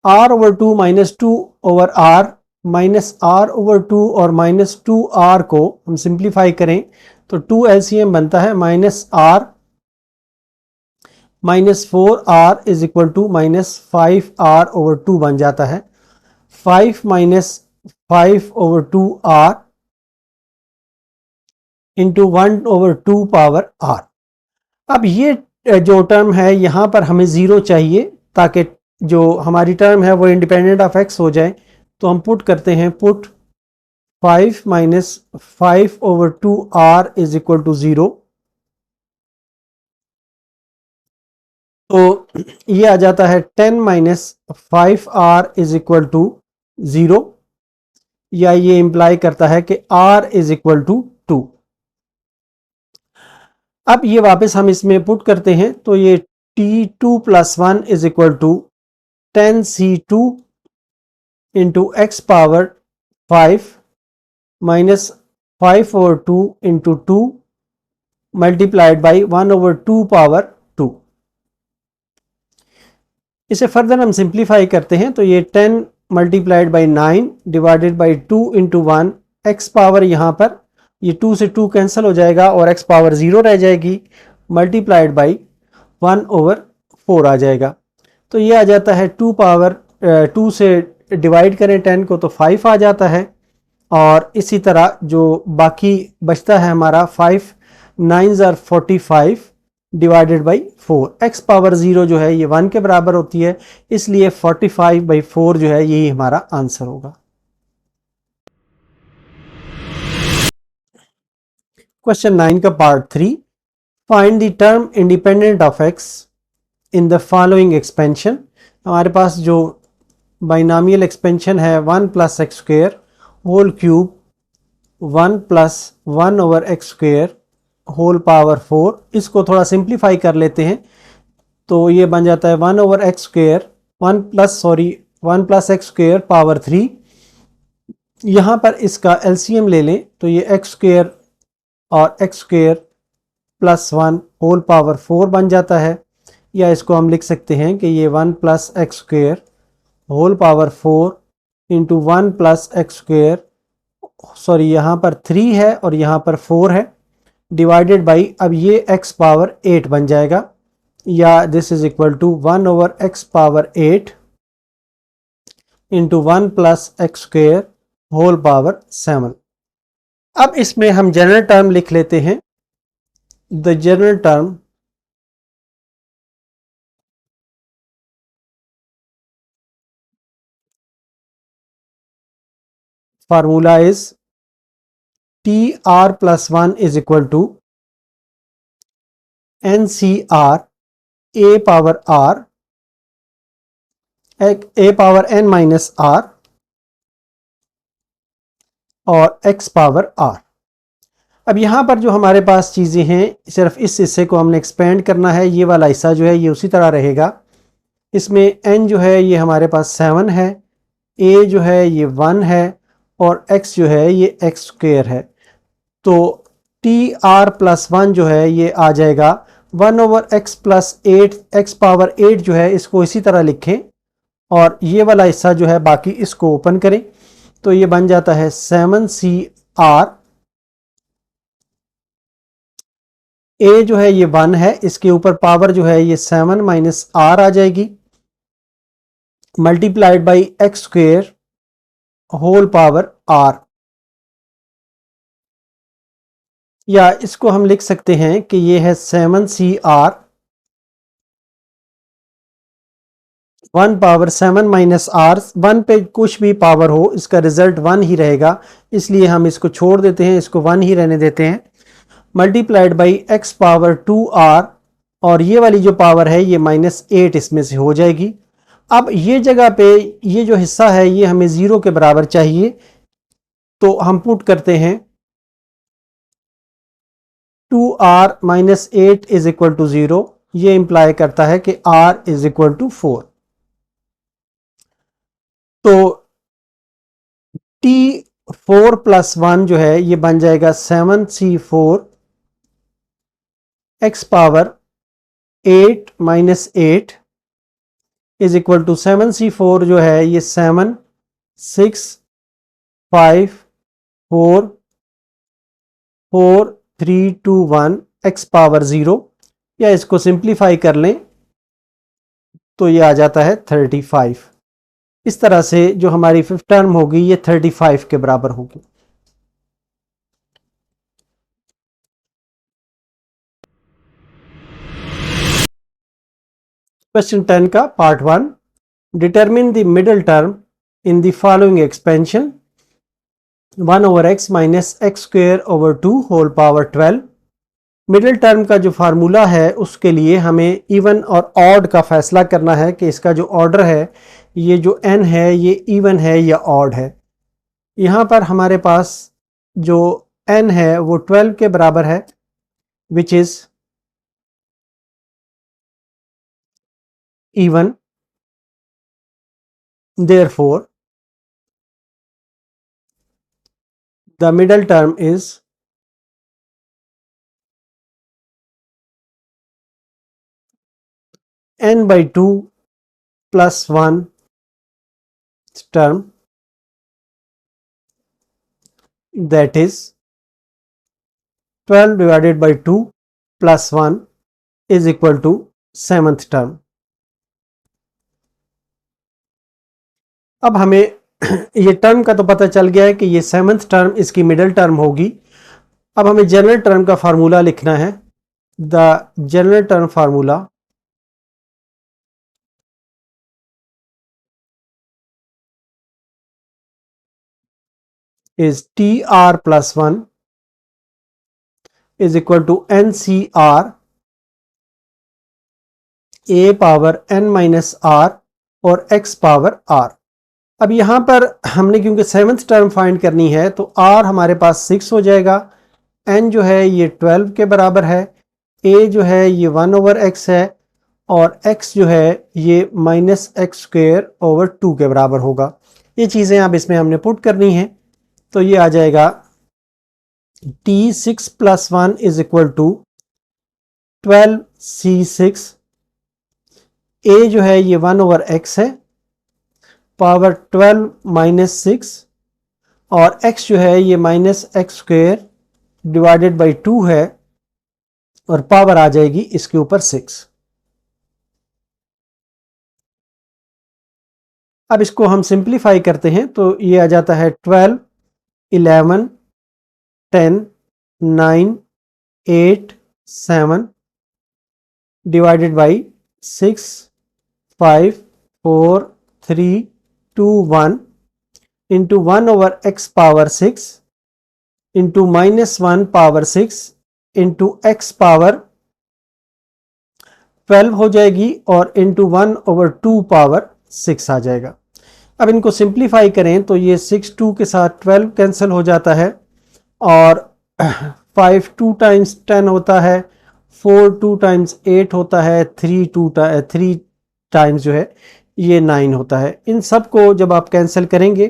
R/2 -2/R minus R/2 और -2R को हम सिंप्लीफाई करें तो 2 LCM बनता है -R -4R is equal to -5R/2 बन जाता है। 5 -5/2R इंटू 1/2 पावर R। अब ये जो टर्म है यहां पर हमें ज़ीरो चाहिए ताकि जो हमारी टर्म है वो इंडिपेंडेंट ऑफ x हो जाए। तो हम पुट करते हैं, put 5 -5/2R is equal to 0। तो ये आ जाता है 10 -5R इज इक्वल टू 0, या ये इंप्लाई करता है कि R इज इक्वल टू 2। अब ये वापस हम इसमें पुट करते हैं तो ये T2 + 1 is equal to 10C2 into x power 5 minus 5/2 into 2 multiplied by 1/2 power 2। इसे फर्दर हम सिंप्लीफाई करते हैं तो ये 10 multiplied by 9 divided by 2 into 1, x power यहाँ पर ये 2 से 2 कैंसिल हो जाएगा और x पावर 0 रह जाएगी, मल्टीप्लाइड बाई 1/4 आ जाएगा। तो ये आ जाता है 2 पावर 2 से डिवाइड करें 10 को तो 5 आ जाता है। और इसी तरह जो बाकी बचता है हमारा 5 9s are 45 divided by 4, x power 0 जो है ये 1 के बराबर होती है, इसलिए 45/4 जो है यही हमारा आंसर होगा। क्वेश्चन 9 का part 3, find the term independent of x in the following expansion. हमारे पास जो बाइनॉमियल एक्सपेंशन है 1 + x square whole cube 1 + 1/x square whole power 4, इसको थोड़ा सिंप्लीफाई कर लेते हैं तो ये बन जाता है 1/x square 1 + x square power 3। यहाँ पर इसका LCM ले लें तो ये x स्क्वेयर और x स्क्वेयर + 1 होल पावर 4 बन जाता है, या इसको हम लिख सकते हैं कि ये 1 + x square whole power 4 into 1 + x square, sorry यहाँ पर 3 है और यहाँ पर 4 है, डिवाइडेड बाई अब ये x पावर 8 बन जाएगा, या this is equal to 1/x power 8 into 1 + x square whole power 7। अब इसमें हम जनरल टर्म लिख लेते हैं। The general term formula is TR + 1 is equal to NCR A power R A power n minus R और x पावर R। अब यहाँ पर जो हमारे पास चीज़ें हैं सिर्फ इस हिस्से को हमने एक्सपेंड करना है, ये वाला हिस्सा जो है ये उसी तरह रहेगा। इसमें n जो है ये हमारे पास 7 है, a जो है ये 1 है और x जो है ये x स्क्वेयर है। तो TR + 1 जो है ये आ जाएगा 1/x + 8, x पावर 8 जो है इसको इसी तरह लिखें और ये वाला हिस्सा जो है बाकी इसको ओपन करें तो ये बन जाता है 7CR। a जो है ये 1 है, इसके ऊपर पावर जो है ये 7 माइनस R आ जाएगी, multiplied by x square whole power R, या इसको हम लिख सकते हैं कि ये है 7CR 1 पावर 7 माइनस आर, 1 पे कुछ भी पावर हो इसका रिजल्ट 1 ही रहेगा, इसलिए हम इसको छोड़ देते हैं, इसको 1 ही रहने देते हैं। Multiplied by x power 2r, और ये वाली जो पावर है ये -8 इसमें से हो जाएगी। अब ये जगह पे ये जो हिस्सा है ये हमें 0 के बराबर चाहिए, तो हम पुट करते हैं 2r minus 8 is equal to 0। ये इंप्लाई करता है कि r इज इक्वल टू 4। तो t4 प्लस 1 जो है ये बन जाएगा 7c4 x power 8 minus 8 is equal to 7c4 जो है ये 7 6 5 4 4 3 2 1 x पावर 0, या इसको सिंप्लीफाई कर लें तो ये आ जाता है 35। इस तरह से जो हमारी फिफ्थ टर्म होगी ये 35 के बराबर होगी। क्वेश्चन 10 का part 1, determine the middle term in the following expansion 1 over x minus x square over 2 whole power 12। Middle term का जो फार्मूला है उसके लिए हमें इवन और ऑड का फैसला करना है कि इसका जो ऑर्डर है, ये जो n है ये इवन है या ऑड है। यहाँ पर हमारे पास जो n है वो 12 के बराबर है, which is even, therefore the middle term is n by 2 plus 1 term, that is 12 divided by 2 plus 1 is equal to 7th term। अब हमें ये टर्म का तो पता चल गया है कि ये 7th टर्म इसकी मिडिल टर्म होगी। अब हमें जनरल टर्म का फार्मूला लिखना है। The general term formula is tr plus 1 is equal to ncr a power n minus r और x पावर r। अब यहां पर हमने क्योंकि 7th टर्म फाइंड करनी है तो r हमारे पास 6 हो जाएगा, n जो है ये 12 के बराबर है, a जो है ये 1 ओवर x है और x जो है ये माइनस एक्स स्क्वेयर ओवर 2 के बराबर होगा। ये चीज़ें अब इसमें हमने पुट करनी है, तो ये आ जाएगा t6 plus 1 is equal to 12c6, a जो है ये 1 ओवर x है, पावर 12 माइनस 6, और x जो है ये minus x square divided by 2 है और पावर आ जाएगी इसके ऊपर 6। अब इसको हम सिंप्लीफाई करते हैं तो ये आ जाता है 12 11 10 9 8 7 divided by 6 5 4 3 2 1 into 1 over x power 6 into minus 1 power 6 into x power 12 हो जाएगी और इंटू 1 ओवर 2 पावर 6 आ जाएगा। अब इनको सिंप्लीफाई करें तो ये 6 2 के साथ 12 कैंसिल हो जाता है और 5 2 टाइम्स 10 होता है, 4 2 टाइम्स 8 होता है, 3 टाइम्स जो है ये 9 होता है। इन सब को जब आप कैंसिल करेंगे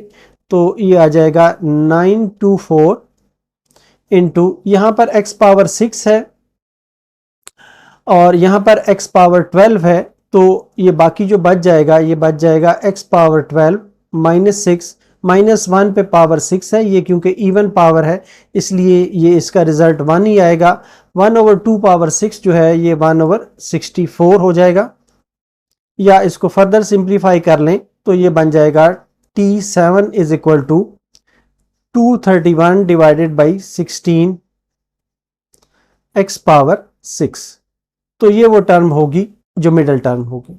तो ये आ जाएगा 924 इंटू यहाँ पर x पावर 6 है और यहाँ पर x पावर 12 है, तो ये बाकी जो बच जाएगा ये बच जाएगा x पावर 12 माइनस 6 माइनस 1 पे पावर 6 है, ये क्योंकि इवन पावर है इसलिए ये इसका रिजल्ट 1 ही आएगा। 1 ओवर 2 पावर 6 जो है ये 1 ओवर 64 हो जाएगा, या इसको फर्दर सिंप्लीफाई कर लें तो ये बन जाएगा t7 is equal to 231 divided by 16 x power 6। तो ये वो टर्म होगी जो मिडिल टर्म होगी।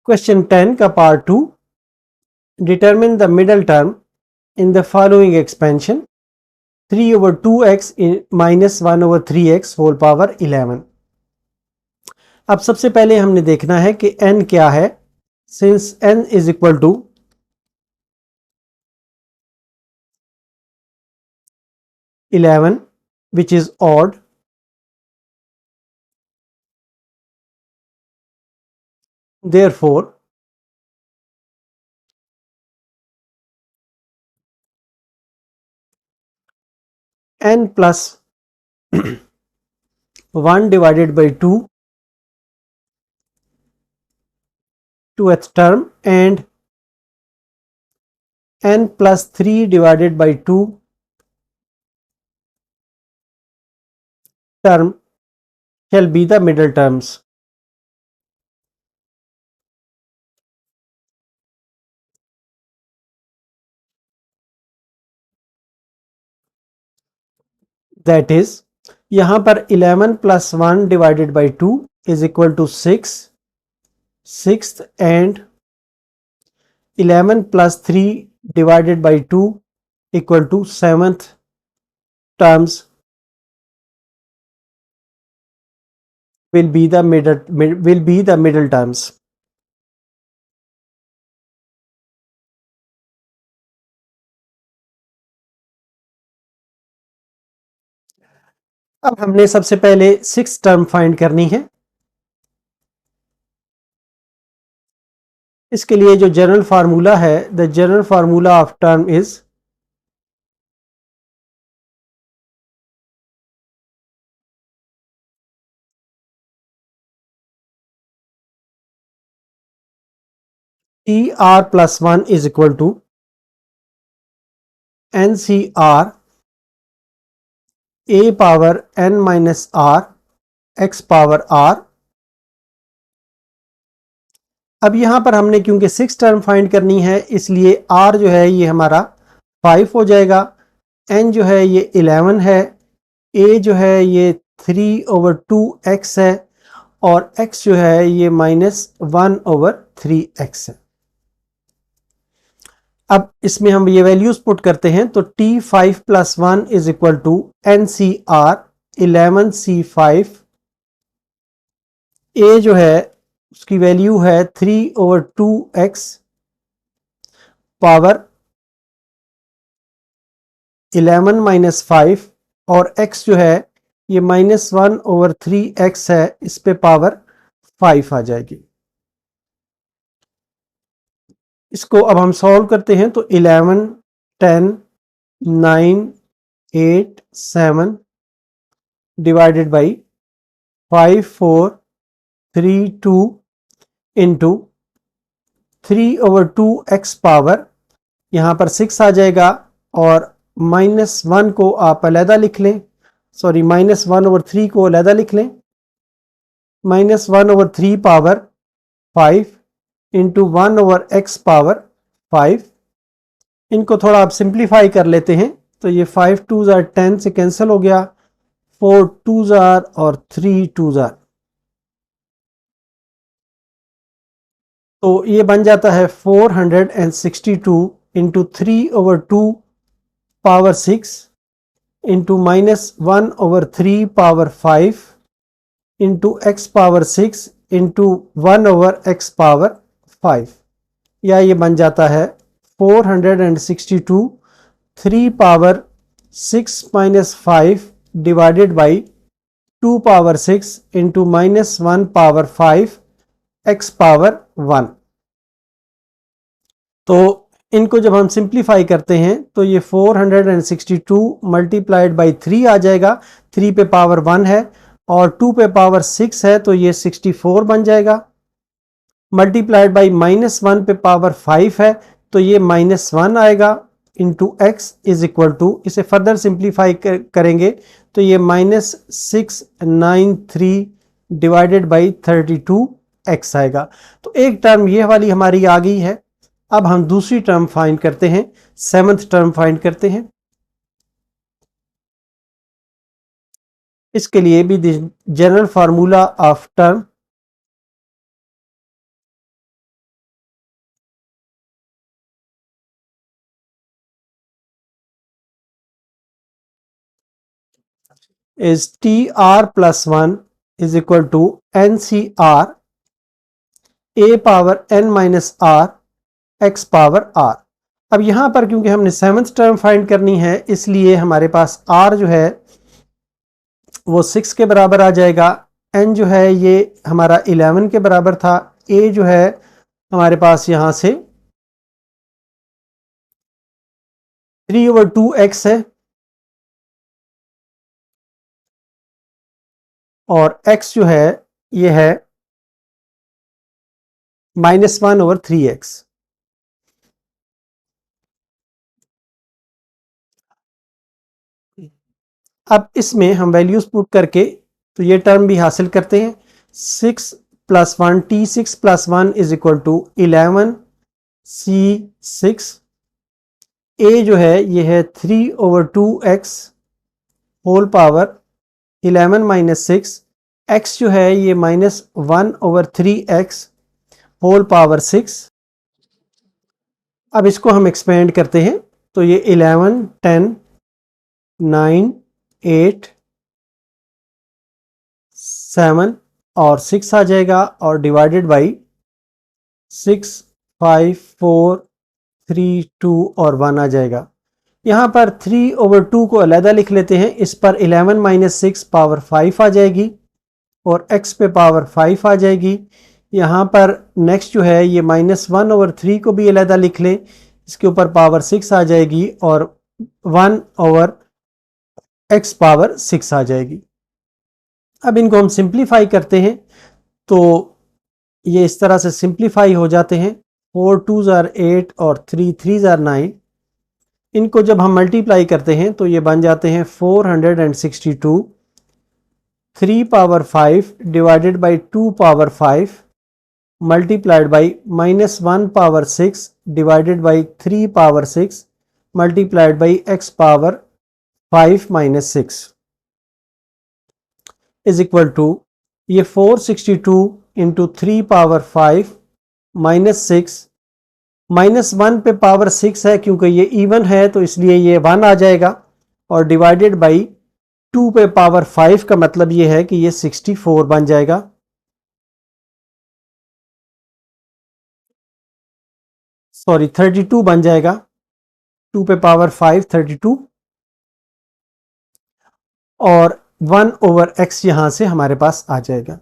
क्वेश्चन 10 का part 2, determine the middle term in the following expansion 3/2x minus 1/3x whole power 11। अब सबसे पहले हमने देखना है कि n क्या है। Since n is equal to 11 which is odd, therefore n plus 1 divided by 2 2th term and n plus 3 divided by 2 term shall be the middle terms. That is, यहां पर 11 plus 1 divided by 2 is equal to 6, 6th, and 11 plus 3 divided by 2 equal to 7th terms will be the middle terms. अब हमने सबसे पहले 6th टर्म फाइंड करनी है। इसके लिए जो जनरल फार्मूला है, the general formula of term is TR plus 1 is equal to NCR A power n minus R x power R। अब यहां पर हमने क्योंकि 6 टर्म फाइंड करनी है इसलिए R जो है ये हमारा 5 हो जाएगा, n जो है ये 11 है, A जो है ये 3/2x है और x जो है ये -1/3x है। अब इसमें हम ये वैल्यूज पुट करते हैं तो T5 plus 1 is equal to NCR 11C5। A जो है उसकी वैल्यू है 3/2x पावर 11 minus 5 और x जो है ये -1/3x है, इस पे पावर 5 आ जाएगी। इसको अब हम सॉल्व करते हैं तो 11, 10, 9, 8, 7 divided by 5, 4, 3, 2 into 3/2x power यहाँ पर 6 आ जाएगा और -1 को आप अलहदा लिख लें, सॉरी -1/3 को अलहदा लिख लें, -1/3 पावर 5 इंटू 1/x पावर 5। इनको थोड़ा आप सिंप्लीफाई कर लेते हैं तो ये 5 2s are 10 से कैंसिल हो गया, 4 2s are और 3 2s are, तो ये बन जाता है 462 into 3/2 power 6 into -1/3 power 5 into x power 6 into 1/x power 5, या ये बन जाता है 462 3 power 6 minus 5 divided by 2 power 6 into -1 power 5 x power 1। तो इनको जब हम सिंप्लीफाई करते हैं तो ये 462 मल्टीप्लाइड बाई 3 आ जाएगा, 3 पे पावर 1 है और 2 पे पावर 6 है तो ये 64 बन जाएगा, मल्टीप्लाइड बाई -1 पे पावर 5 है तो ये -1 आएगा into x is equal to, इसे फर्दर सिंप्लीफाई करेंगे तो ये -693 डिवाइडेड बाई 32x आएगा। तो एक टर्म ये वाली हमारी आ गई है। अब हम दूसरी टर्म फाइंड करते हैं, 7th टर्म फाइंड करते हैं। इसके लिए भी general formula of term is TR plus 1 is equal to NCR A power n minus R x power r। अब यहां पर क्योंकि हमने सेवंथ टर्म फाइंड करनी है इसलिए हमारे पास r जो है वो 6 के बराबर आ जाएगा, n जो है ये हमारा 11 के बराबर था, a जो है हमारे पास यहां से 3/2x है और x जो है ये है -1/3x। अब इसमें हम वैल्यूज पुट करके तो ये टर्म भी हासिल करते हैं। 6 + 1 t6 + 1 is equal to 11 c6। a जो है ये है 3/2x होल पावर 11 - 6। x जो है ये -1/3x होल पावर 6। अब इसको हम एक्सपेंड करते हैं तो ये 11 10 9 8 7 और 6 आ जाएगा और डिवाइडेड बाई 6 5 4 3 2 और 1 आ जाएगा। यहाँ पर 3/2 को अलहदा लिख लेते हैं, इस पर 11 - 6 पावर 5 आ जाएगी और x पे पावर 5 आ जाएगी। यहाँ पर नेक्स्ट जो है ये -1/3 को भी अलहदा लिख लें, इसके ऊपर पावर 6 आ जाएगी और 1/x पावर 6 आ जाएगी। अब इनको हम सिंप्लीफाई करते हैं तो ये इस तरह से सिंप्लीफाई हो जाते हैं। 4 2s are 8 और 3 3s are 9। इनको जब हम मल्टीप्लाई करते हैं तो ये बन जाते हैं 462। 3 power 5 divided by 2 power 5 multiplied by -1 power 6 divided by 3 power 6 multiplied by x power 5 - 6 is equal to ये 462 इंटू 3 पावर 5 -6 -1 पे पावर 6 है क्योंकि ये इवन है तो इसलिए ये 1 आ जाएगा और डिवाइडेड बाई 2 पे पावर 5 का मतलब ये है कि ये 64 बन जाएगा। सॉरी 32 बन जाएगा, 2 पे पावर 5 32 और 1/x यहां से हमारे पास आ जाएगा।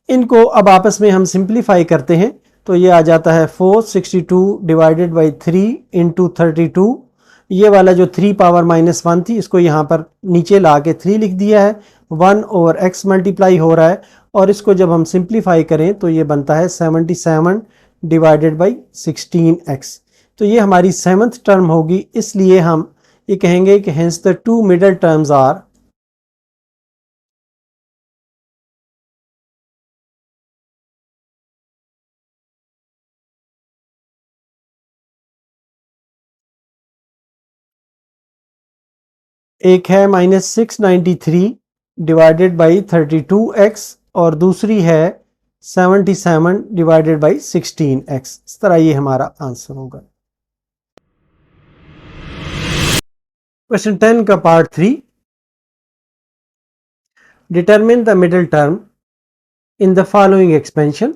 इनको अब आपस में हम सिंप्लीफाई करते हैं तो ये आ जाता है 462 डिवाइडेड बाई 3 इंटू 32। ये वाला जो 3 पावर -1 थी इसको यहाँ पर नीचे ला के 3 लिख दिया है, 1/x मल्टीप्लाई हो रहा है और इसको जब हम सिंप्लीफाई करें तो ये बनता है 77 डिवाइडेड बाई 16x। तो ये हमारी सेवंथ टर्म होगी, इसलिए हम ये कहेंगे कि hence the two middle terms are एक है -693 डिवाइडेड बाई 32x और दूसरी है 77 डिवाइडेड बाई 16x। इस तरह ये हमारा आंसर होगा। क्वेश्चन 10 का part 3, determine the middle term in the following expansion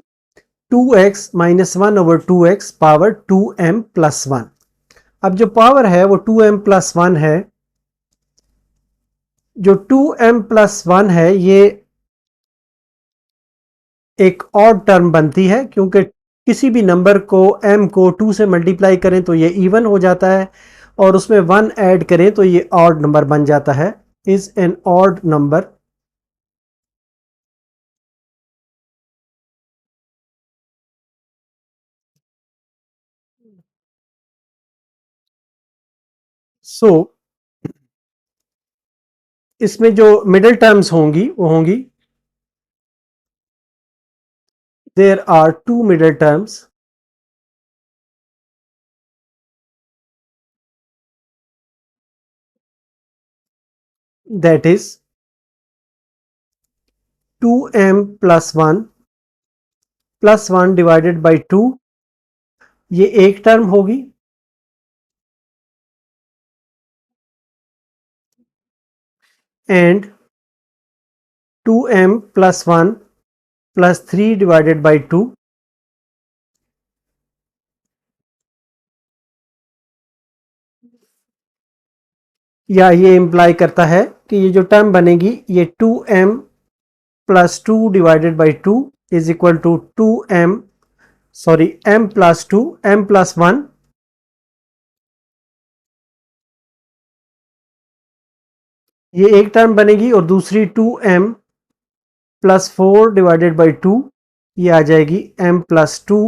2x - 1/2x power 2m + 1। अब जो पावर है वो 2m + 1 है। जो 2m + 1 है ये एक ऑड टर्म बनती है क्योंकि किसी भी नंबर को m को 2 से मल्टीप्लाई करें तो ये इवन हो जाता है और उसमें 1 ऐड करें तो ये ऑड नंबर बन जाता है, is an odd number. So इसमें जो मिडिल टर्म्स होंगी वो होंगी, there are two middle terms that is 2m + 1 + 1 divided by 2। ये एक टर्म होगी and 2m plus 1 plus 3 divided by 2, या ये इम्प्लाई करता है कि ये जो टर्म बनेगी ये 2m plus 2 divided by 2 is equal to 2m sorry m plus 2 m plus 1 ये एक टर्म बनेगी और दूसरी 2m प्लस 4 डिवाइडेड बाई 2 ये आ जाएगी m प्लस 2।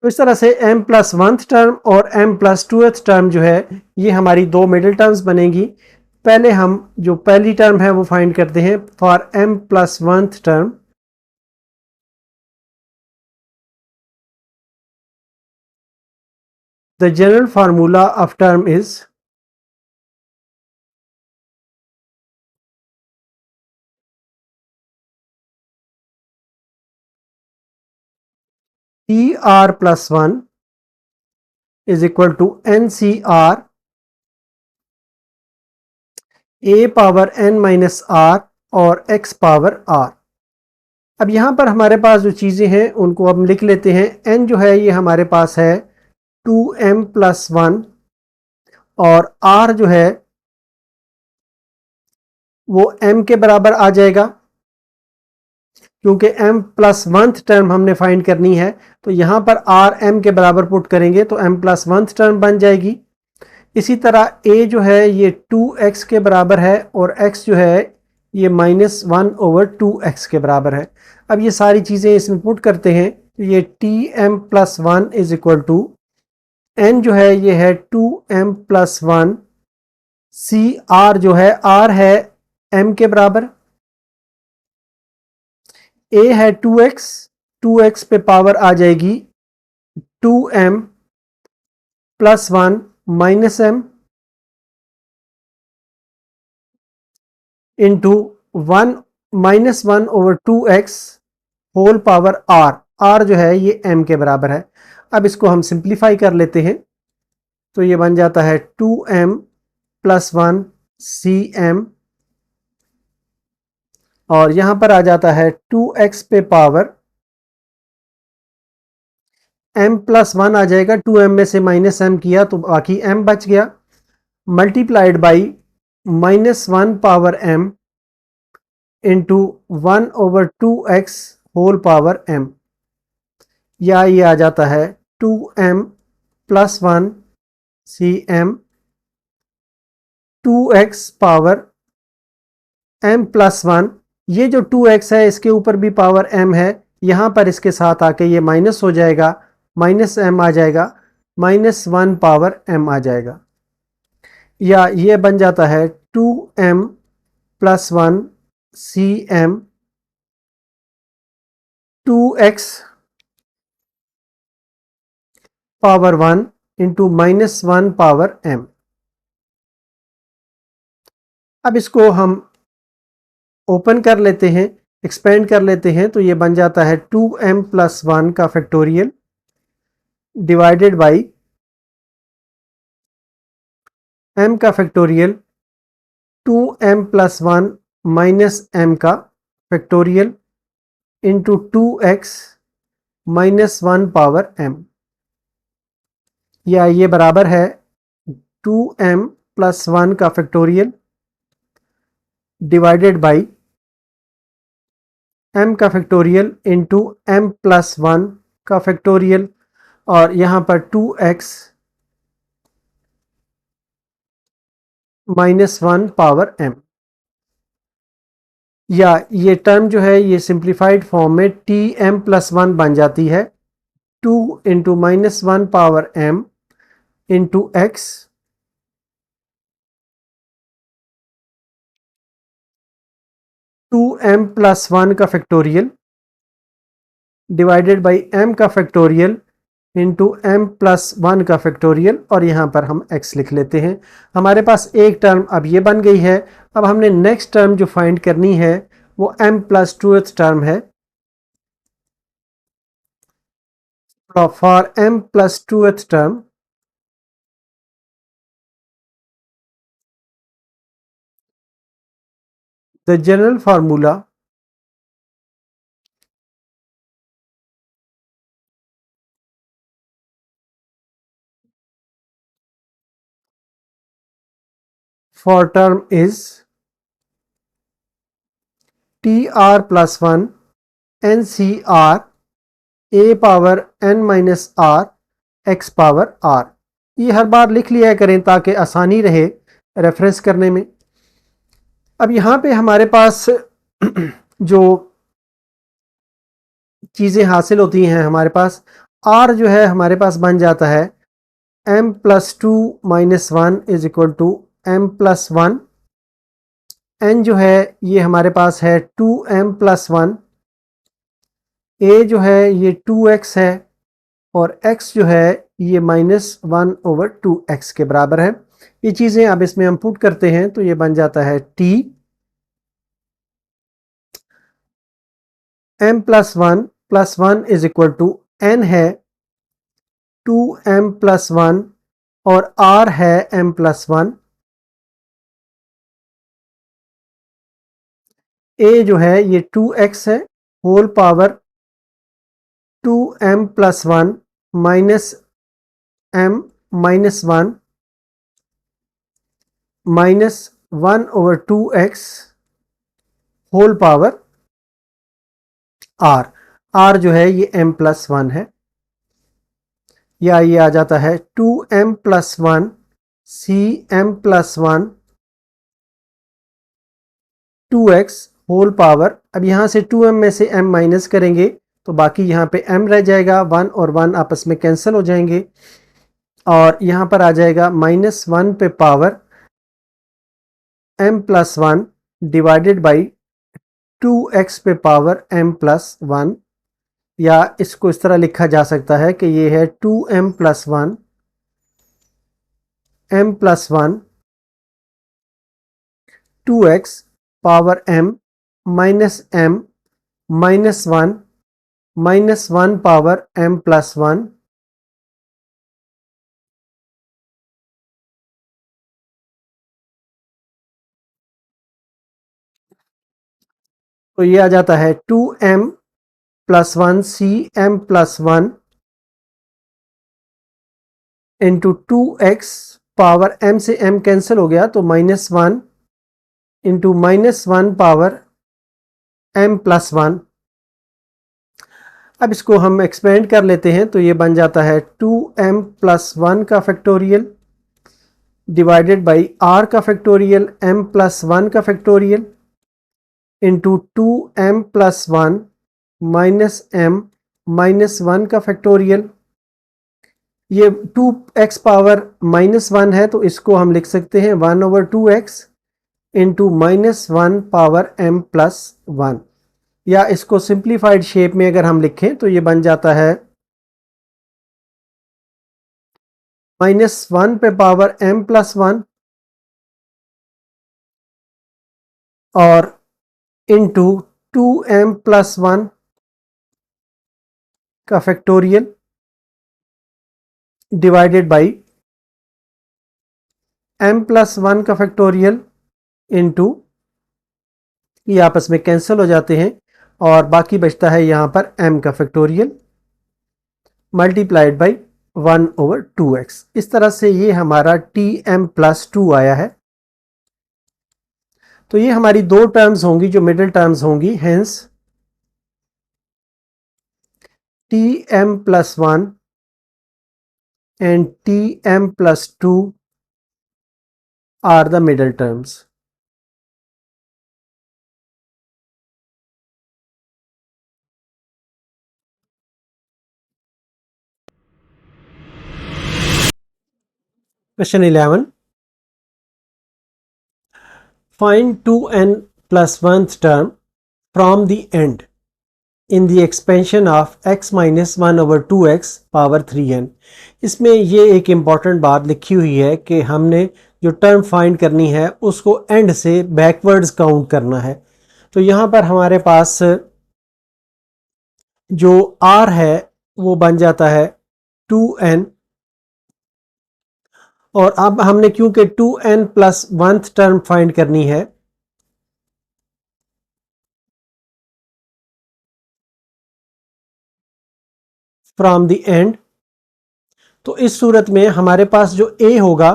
तो इस तरह से m प्लस 1th टर्म और m प्लस 2th टर्म जो है ये हमारी दो मिडिल टर्म्स बनेगी। पहले हम जो पहली टर्म है वो फाइंड करते हैं। For m plus 1th term the general formula of term is TR plus 1 is equal to NCR A power n minus r और x पावर r। अब यहां पर हमारे पास जो चीज़ें हैं उनको हम लिख लेते हैं। n जो है ये हमारे पास है 2m प्लस 1 और r जो है वो m के बराबर आ जाएगा क्योंकि m प्लस 1th टर्म हमने फाइंड करनी है। तो यहां पर r m के बराबर पुट करेंगे तो m प्लस 1th टर्म बन जाएगी। इसी तरह a जो है ये 2x के बराबर है और x जो है ये माइनस 1 ओवर 2x के बराबर है। अब ये सारी चीज़ें इसमें पुट करते हैं तो ये tm plus 1 is equal to n जो है ये है 2m प्लस 1 सी r जो है r है m के बराबर, a है 2x, 2x पे पावर आ जाएगी 2m plus 1 minus m into 1 minus 1 over 2x whole power r। r जो है ये m के बराबर है। अब इसको हम सिंप्लीफाई कर लेते हैं तो ये बन जाता है 2m प्लस 1 cm और यहां पर आ जाता है 2x पे पावर m प्लस 1 आ जाएगा। 2m में से माइनस m किया तो बाकी m बच गया, multiplied by minus 1 power m into 1 over 2x whole power m, या ये आ जाता है 2m plus 1 cm 2x power m plus 1। ये जो 2x है इसके ऊपर भी पावर m है, यहां पर इसके साथ आके ये माइनस हो जाएगा, माइनस m आ जाएगा, माइनस 1 पावर m आ जाएगा, या ये बन जाता है 2m plus 1 cm 2x power 1 into minus 1 power m। अब इसको हम ओपन कर लेते हैं, एक्सपेंड कर लेते हैं तो ये बन जाता है 2m प्लस 1 का फैक्टोरियल डिवाइडेड बाई m का factorial 2m plus 1 minus m का factorial into 2x minus 1 power m, या ये बराबर है 2m प्लस 1 का फैक्टोरियल डिवाइडेड बाई m का फैक्टोरियल इंटू m प्लस 1 का फैक्टोरियल और यहाँ पर 2x माइनस 1 पावर m, या ये टर्म जो है ये सिंप्लीफाइड फॉर्म में tm प्लस 1 बन जाती है 2 into minus 1 power m into x 2m plus 1 का फैक्टोरियल डिवाइडेड बाई m का फैक्टोरियल इंटू m प्लस 1 का फैक्टोरियल और यहाँ पर हम x लिख लेते हैं। हमारे पास एक टर्म अब ये बन गई है। अब हमने नेक्स्ट टर्म जो फाइंड करनी है वो m प्लस 2th टर्म है। For m plus 2th term the general formula for term is TR plus 1 NCR A power n minus R x power R। ये हर बार लिख लिया करें ताकि आसानी रहे रेफरेंस करने में। अब यहाँ पे हमारे पास जो चीज़ें हासिल होती हैं, हमारे पास R जो है हमारे पास बन जाता है m plus 2 minus 1 is equal to m plus 1। n जो है ये हमारे पास है 2m प्लस 1। a जो है ये 2x है और x जो है ये माइनस 1 ओवर 2x के बराबर है। ये चीज़ें अब इसमें हम पुट करते हैं तो ये बन जाता है t m plus 1 is equal to n है 2m प्लस 1 और r है m प्लस 1। a जो है ये 2x है whole power 2m plus 1 minus m minus 1 minus 1 over 2x whole power r जो है ये m प्लस 1 है, या ये आ जाता है 2m plus 1 c m plus 1 2x whole power. अब यहाँ से 2m में से m माइनस करेंगे तो बाकी यहाँ पे m रह जाएगा, 1 और 1 आपस में कैंसिल हो जाएंगे और यहाँ पर आ जाएगा माइनस 1 पे power m plus 1 divided by 2x पे पावर m प्लस 1, या इसको इस तरह लिखा जा सकता है कि ये है 2m plus 1 m plus 1 2x power m minus m minus 1 minus 1 power m plus 1 तो ये आ जाता है 2m plus 1 c m plus 1 into 2x power m से m कैंसिल हो गया तो minus 1 into minus 1 power m plus 1। अब इसको हम एक्सपेंड कर लेते हैं तो ये बन जाता है 2m प्लस 1 का फैक्टोरियल डिवाइडेड बाई r का फैक्टोरियल m प्लस 1 का factorial into 2m plus 1 minus m minus 1 का फैक्टोरियल। ये 2x पावर माइनस 1 है तो इसको हम लिख सकते हैं 1 over 2x into minus 1 power m plus 1, या इसको सिंप्लीफाइड शेप में अगर हम लिखें तो ये बन जाता है माइनस 1 पे पावर m प्लस 1 और इंटू 2m प्लस 1 का factorial divided by m plus 1 का फैक्टोरियल इंटू, ये आपस में कैंसिल हो जाते हैं और बाकी बचता है यहाँ पर m का factorial multiplied by 1 over 2x। इस तरह से ये हमारा tm प्लस 2 आया है। तो ये हमारी दो टर्म्स होंगी जो मिडिल टर्म्स होंगी, hence tm plus 1 and tm plus 2 are the middle terms. Question 11. Find 2n plus 1th term from the end in the expansion of x minus 1 over 2x power 3n। इसमें ये एक इम्पॉर्टेंट बात लिखी हुई है कि हमने जो टर्म फाइंड करनी है उसको एंड से बैकवर्ड्स काउंट करना है। तो यहाँ पर हमारे पास जो r है वो बन जाता है 2n, और अब हमने क्योंकि 2n plus 1th term find करनी है फ्रॉम द एंड। तो इस सूरत में हमारे पास जो a होगा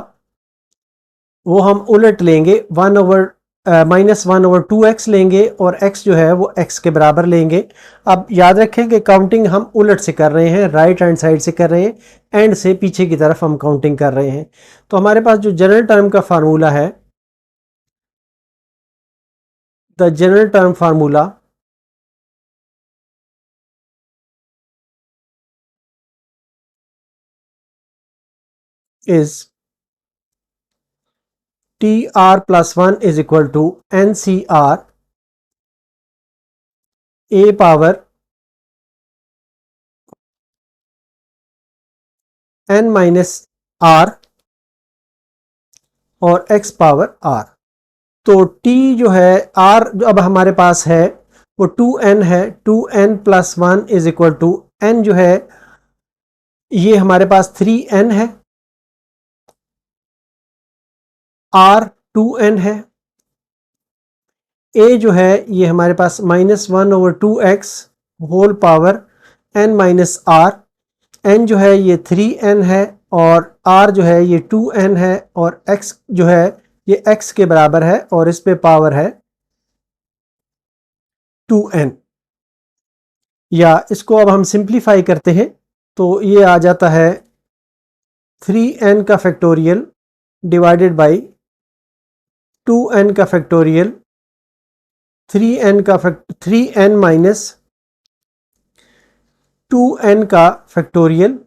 वो हम उलट लेंगे, -1/2x लेंगे और x जो है वो x के बराबर लेंगे। अब याद रखें कि काउंटिंग हम उलट से कर रहे हैं, राइट हैंड साइड से कर रहे हैं, एंड से पीछे की तरफ हम काउंटिंग कर रहे हैं। तो हमारे पास जो जनरल टर्म का फार्मूला है, the general term formula is TR+1 is equal to NCR a power n minus r और x पावर r। तो t जो है r जो अब हमारे पास है वो 2n है, 2n+1 is equal to n जो है ये हमारे पास 3n है, r 2n है, a जो है ये हमारे पास -1/2x whole power n minus r, n जो है ये 3n है और r जो है ये 2n है और x जो है ये x के बराबर है और इस पे पावर है 2n। या इसको अब हम सिंप्लीफाई करते हैं तो ये आ जाता है 3n का फैक्टोरियल डिवाइडेड बाई 2n का फैक्टोरियल, 3n माइनस 2n का फैक्टोरियल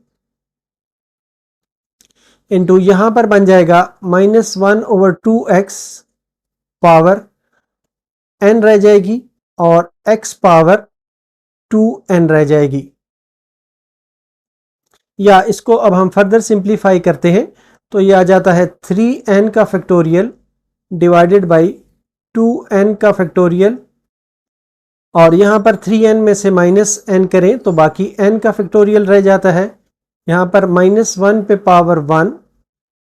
इंटू यहां पर बन जाएगा -1/2x पावर n रह जाएगी और x पावर 2n रह जाएगी। या इसको अब हम फर्दर सिंप्लीफाई करते हैं तो ये आ जाता है 3n का फैक्टोरियल डिवाइडेड बाई 2n का फैक्टोरियल और यहाँ पर 3n में से -n करें तो बाकी n का फैक्टोरियल रह जाता है। यहाँ पर -1 पे पावर 1,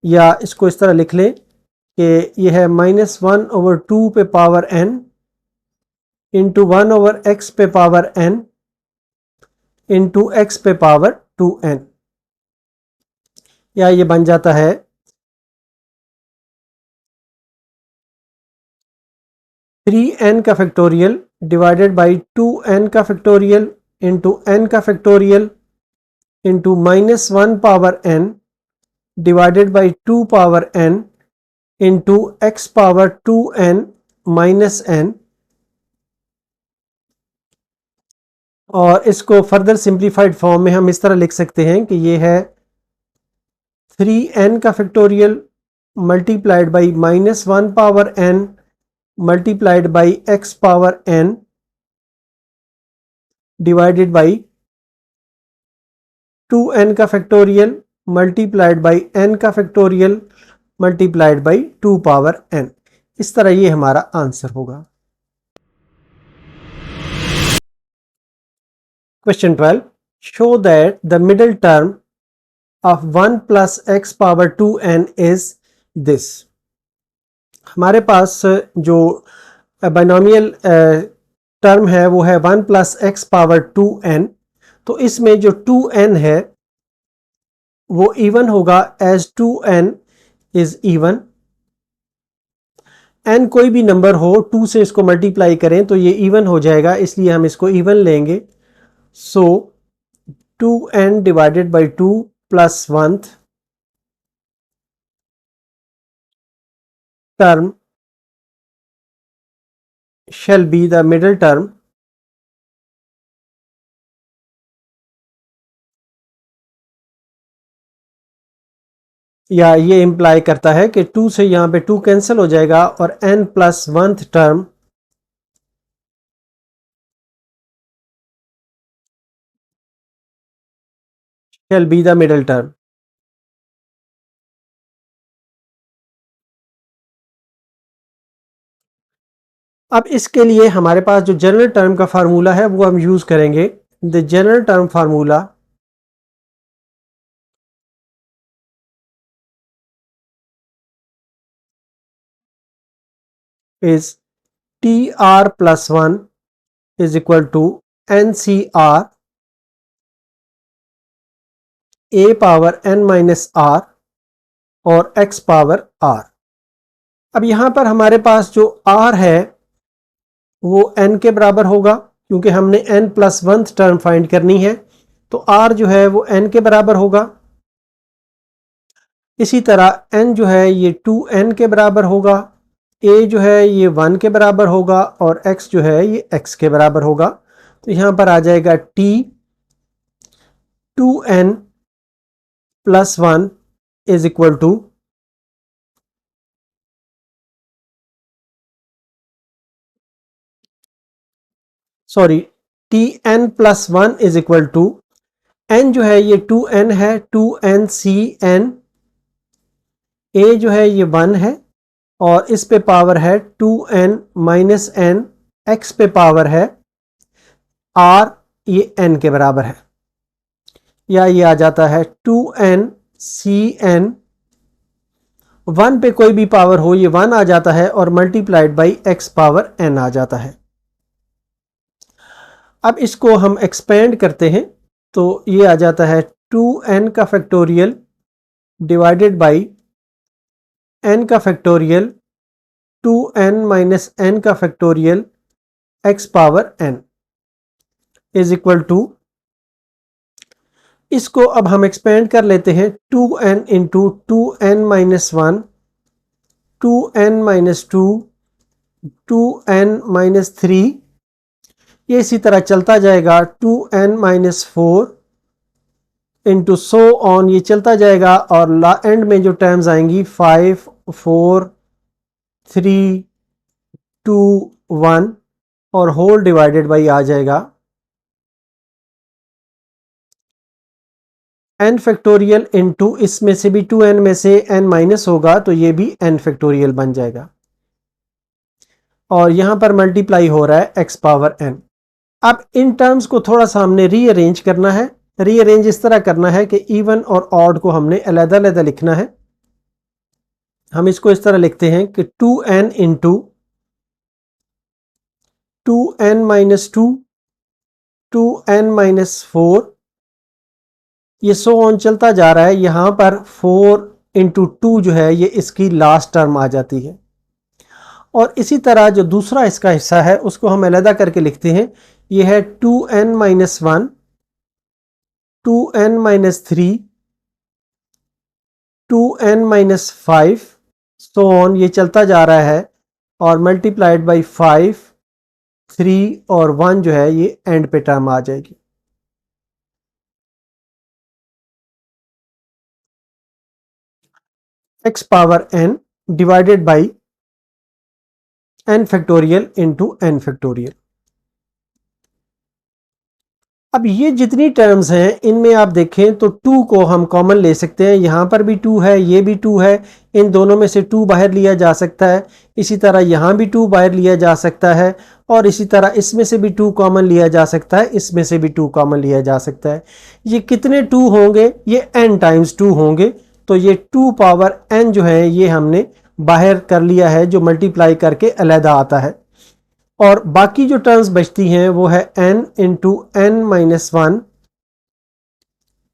या इसको इस तरह लिख लें कि यह है -1/2 पे पावर n इंटू 1/x पे पावर n इंटू x पे पावर 2n। या ये बन जाता है 3n का फैक्टोरियल डिवाइडेड बाई 2n का फैक्टोरियल इंटू n का factorial into -1 power n divided by 2 power n into x power 2n minus n। और इसको फर्दर सिंप्लीफाइड फॉर्म में हम इस तरह लिख सकते हैं कि ये है 3n का factorial multiplied by -1 power n multiplied by x power n divided by 2n का फैक्टोरियल मल्टीप्लाइड बाई n का factorial multiplied by 2 power n। इस तरह ये हमारा आंसर होगा। Question 12, show that the middle term of 1 plus x power 2n is this. हमारे पास जो बाइनोमियल टर्म है वो है 1 प्लस x पावर 2n। तो इसमें जो 2n है वो इवन होगा as 2n is even. n कोई भी नंबर हो 2 से इसको मल्टीप्लाई करें तो ये इवन हो जाएगा, इसलिए हम इसको इवन लेंगे। सो 2n divided by 2 plus 1th term shall be the middle term या ये इंप्लाई करता है कि 2 से यहां पे 2 कैंसिल हो जाएगा और n plus 1th term shall be the middle term। अब इसके लिए हमारे पास जो जनरल टर्म का फार्मूला है वो हम यूज करेंगे। The general term formula is TR+1 is equal to NCR a power n minus r और x पावर r। अब यहां पर हमारे पास जो r है वो n के बराबर होगा, क्योंकि हमने n प्लस 1 टर्म फाइंड करनी है, तो r जो है वो n के बराबर होगा। इसी तरह n जो है ये 2n के बराबर होगा, a जो है ये 1 के बराबर होगा और x जो है ये x के बराबर होगा। तो यहां पर आ जाएगा t 2n plus 1 is equal to tn plus 1 is equal to n जो है ये 2n है, 2n cn, a जो है ये 1 है और इस पे पावर है 2n माइनस n, x पे पावर है r, ये n के बराबर है, या ये आ जाता है 2n cn, 1 पे कोई भी पावर हो ये 1 आ जाता है और multiplied by x power n आ जाता है। अब इसको हम एक्सपेंड करते हैं तो ये आ जाता है 2n का फैक्टोरियल डिवाइडेड बाई n का फैक्टोरियल 2n माइनस n का factorial x power n is equal to, इसको अब हम एक्सपेंड कर लेते हैं 2n into 2n minus 1, 2n minus 2, 2n minus 3, ये इसी तरह चलता जाएगा 2n minus 4 into so on, ये चलता जाएगा और एंड में जो टर्म्स आएंगी 5, 4, 3, 2, 1 और होल डिवाइडेड बाई आ जाएगा n फैक्टोरियल इंटू, इसमें से भी 2n में से n माइनस होगा तो ये भी n फैक्टोरियल बन जाएगा और यहां पर मल्टीप्लाई हो रहा है x पावर n। अब इन टर्म्स को थोड़ा सा हमने रीअरेंज करना है। रीअरेंज इस तरह करना है कि इवन और ऑड को हमने अलग-अलग लिखना है। हम इसको इस तरह लिखते हैं कि 2n into 2n minus 2, 2n minus 4, ये सो ऑन चलता जा रहा है। यहां पर 4 इंटू 2 जो है ये इसकी लास्ट टर्म आ जाती है और इसी तरह जो दूसरा इसका हिस्सा है उसको हम अलग करके लिखते हैं। ये है 2n minus 1, 2n minus 3, 2n minus 5, so on, ये चलता जा रहा है और मल्टीप्लाइड बाई 5, 3 और 1 जो है ये एंड पे टर्म आ जाएगी। x power n divided by n factorial into n factorial. अब ये जितनी टर्म्स हैं इनमें आप देखें तो 2 को हम कॉमन ले सकते हैं। यहाँ पर भी 2 है, ये भी 2 है, इन दोनों में से 2 बाहर लिया जा सकता है। इसी तरह यहाँ भी 2 बाहर लिया जा सकता है और इसी तरह इसमें से भी 2 कॉमन लिया जा सकता है, इसमें से भी 2 कॉमन लिया जा सकता है। ये कितने 2 होंगे? ये n टाइम्स 2 होंगे। तो ये 2 पावर n जो है ये हमने बाहर कर लिया है, जो मल्टीप्लाई करके अलहदा आता है। और बाकी जो टर्म्स बचती हैं वो है n into n minus 1,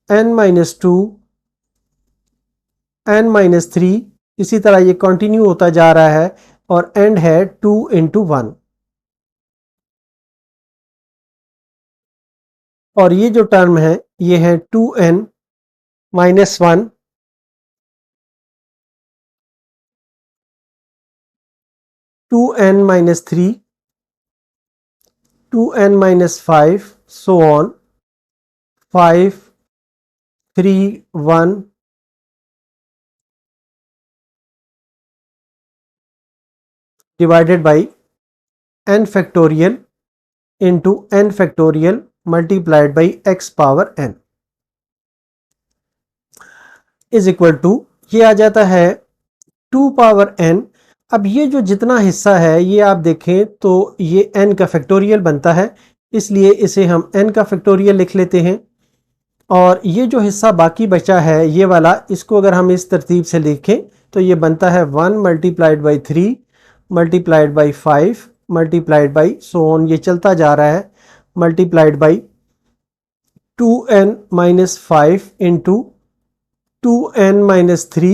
n minus 2, n minus 3, इसी तरह ये कंटिन्यू होता जा रहा है और एंड है 2 इंटू 1। और ये जो टर्म है ये है 2n minus 1, 2n minus 3, 2n minus 5, so on, 5, 3, 1, divided by n factorial into n factorial multiplied by x power n is equal to, ये आ जाता है 2 पावर n। अब ये जो जितना हिस्सा है ये आप देखें तो ये n का फैक्टोरियल बनता है, इसलिए इसे हम n का फैक्टोरियल लिख लेते हैं। और ये जो हिस्सा बाकी बचा है ये वाला, इसको अगर हम इस तरतीब से लिखें तो ये बनता है 1 multiplied by 3 multiplied by 5 multiplied by so on, ये चलता जा रहा है, multiplied by 2n minus 5 into 2n minus 3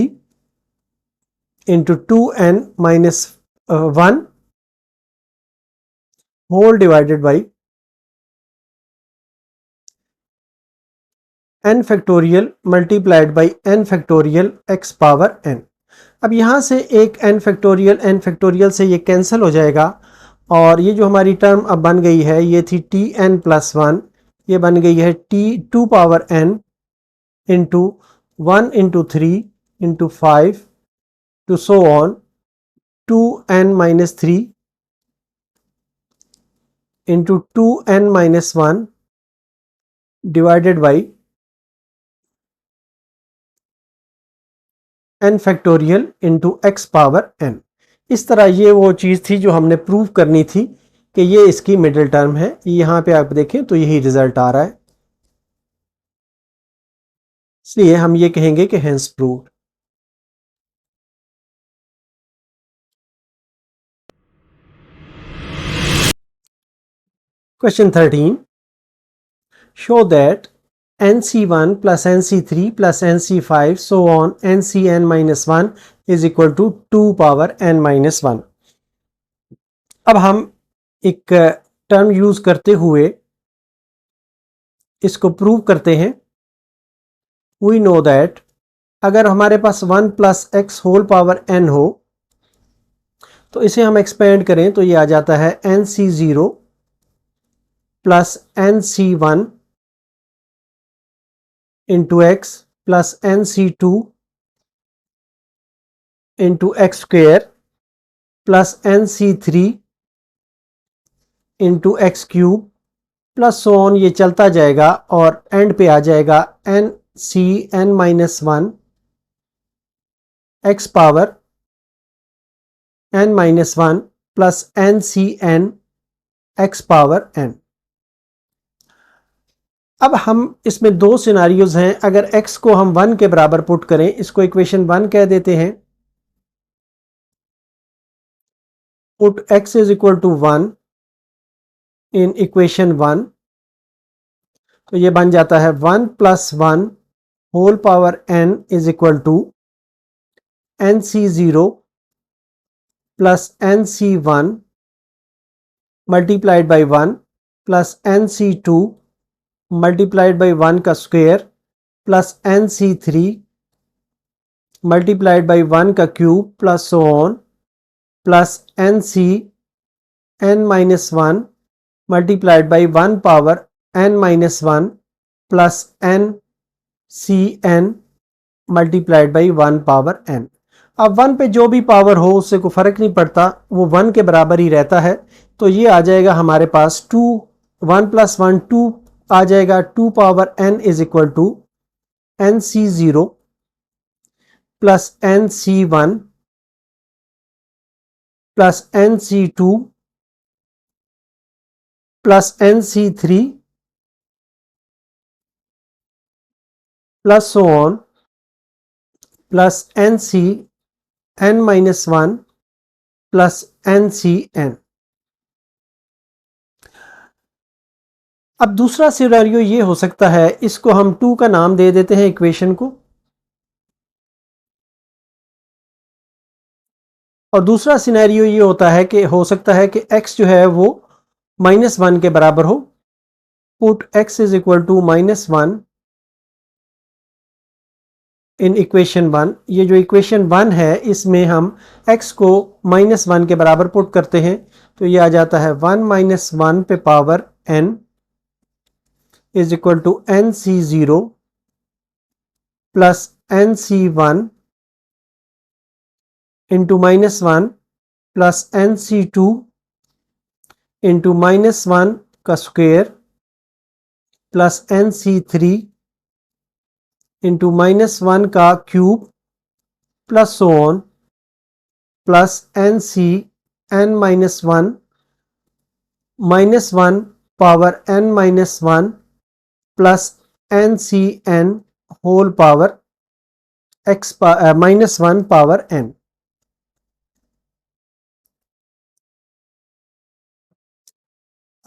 into 2n minus 1 whole divided by n factorial multiplied by n factorial x power n। अब यहाँ से एक n factorial से ये कैंसिल हो जाएगा और ये जो हमारी टर्म अब बन गई है ये थी tn plus 1, ये बन गई है t2 power n into 1 into 3 into 5 to so on 2n minus 3 into 2n minus 1 divided by n factorial into x power n। इस तरह ये वो चीज़ थी जो हमने प्रूव करनी थी कि ये इसकी मिडिल टर्म है। यहाँ पे आप देखें तो यही रिजल्ट आ रहा है, इसलिए हम ये कहेंगे कि hence proved. Question 13. Show that NC1 plus NC3 plus NC5 so on NCn minus 1 is equal to 2 power n minus 1। अब हम एक टर्म यूज करते हुए इसको प्रूव करते हैं। We know that अगर हमारे पास 1 plus x whole power n हो तो इसे हम एक्सपेंड करें तो ये आ जाता है NC0 plus NC1 into x plus NC2 into x square plus NC3 into x cube plus so on, ये चलता जाएगा और एंड पे आ जाएगा NCn minus 1 x power n minus 1 plus NCn x power n। अब हम इसमें दो सिनारियोज हैं। अगर x को हम 1 के बराबर पुट करें, इसको इक्वेशन 1 कह देते हैं। Put x is equal to 1 in equation 1 तो ये बन जाता है 1 plus 1 whole power n is equal to NC0 plus NC1 multiplied by 1 plus NC2 multiplied by 1 का square plus NC3 multiplied by 1 का cube plus so on plus NCn minus 1 multiplied by 1 power n minus 1 plus NCn multiplied by 1 power n। अब 1 पे जो भी पावर हो उससे कोई फर्क नहीं पड़ता, वो 1 के बराबर ही रहता है। तो ये आ जाएगा हमारे पास 1 प्लस 1 2 आ जाएगा 2 power n is equal to NC0 plus NC1 plus NC2 plus NC3 plus so on plus NCn minus 1 plus NCn। अब दूसरा सिनेरियो ये हो सकता है, इसको हम 2 का नाम दे देते हैं इक्वेशन को, और दूसरा सिनेरियो ये होता है कि हो सकता है कि x जो है वो -1 के बराबर हो। Put x is equal to -1 in equation 1। ये जो इक्वेशन 1 है इसमें हम x को -1 के बराबर पुट करते हैं तो ये आ जाता है 1 माइनस 1 पे power n is equal to NC0 plus NC1 into -1 plus NC2 into -1 का स्क्वायर प्लस NC3 इंटू -1 का cube plus so on plus NCn minus 1 power n minus 1 plus NCn whole power x -1 power n।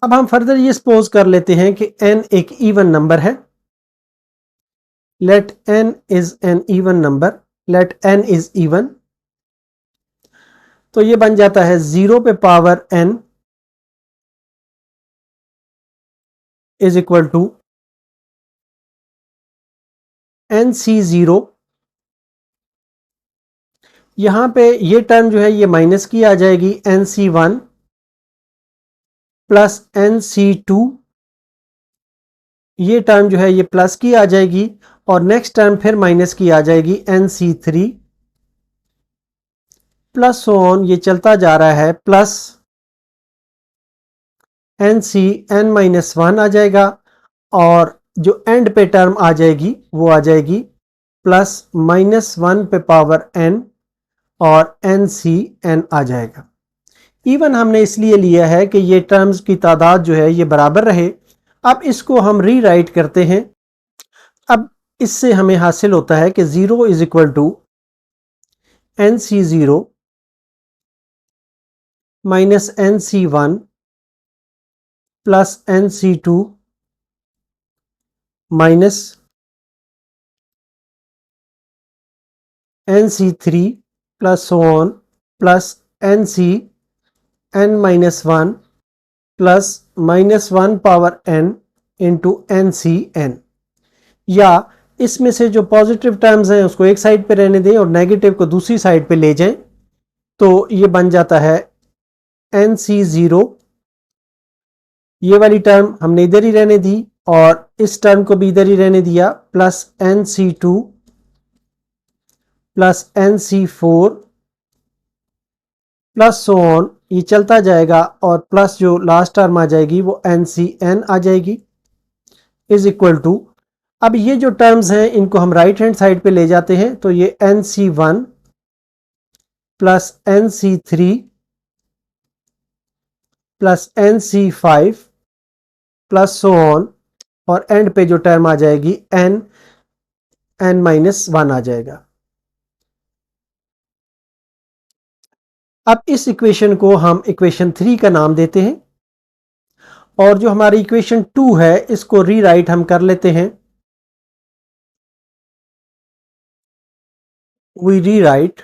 अब हम फर्दर ये सपोज कर लेते हैं कि n एक इवन नंबर है let n is an even number, let n is even, तो ये बन जाता है 0 पे power n is equal to nc0। यहां पे ये टर्म जो है ये माइनस की आ जाएगी, nc1 प्लस nc2, ये टर्म जो है ये प्लस की आ जाएगी, और नेक्स्ट टर्म फिर माइनस की आ जाएगी nc3 प्लस ऑन, ये चलता जा रहा है, प्लस n-1 आ जाएगा, और जो एंड पे टर्म आ जाएगी वो आ जाएगी प्लस -1 पे पावर n और n आ जाएगा। इवन हमने इसलिए लिया है कि ये टर्म्स की तादाद जो है ये बराबर रहे। अब इसको हम रीराइट करते हैं। अब इससे हमें हासिल होता है कि 0 is equal to nc0 minus nc1 plus nc2 minus nc3 plus on plus n-1 plus -1 power n into ncn। या इसमें से जो पॉजिटिव टर्म्स हैं उसको एक साइड पे रहने दें और नेगेटिव को दूसरी साइड पे ले जाएं, तो ये बन जाता है nc0, ये वाली टर्म हमने इधर ही रहने दी और इस टर्म को भी इधर ही रहने दिया, plus nc2 plus nc4 plus on, ये चलता जाएगा, और प्लस जो लास्ट टर्म आ जाएगी वो ncn आ जाएगी, इज इक्वल टू, अब ये जो टर्म्स हैं इनको हम राइट हैंड साइड पे ले जाते हैं, तो ये nc1 plus nc3 plus nc5 plus on, और एंड पे जो टर्म आ जाएगी n-1 आ जाएगा। अब इस इक्वेशन को हम इक्वेशन 3 का नाम देते हैं, और जो हमारी इक्वेशन 2 है इसको रीराइट हम कर लेते हैं। वी रीराइट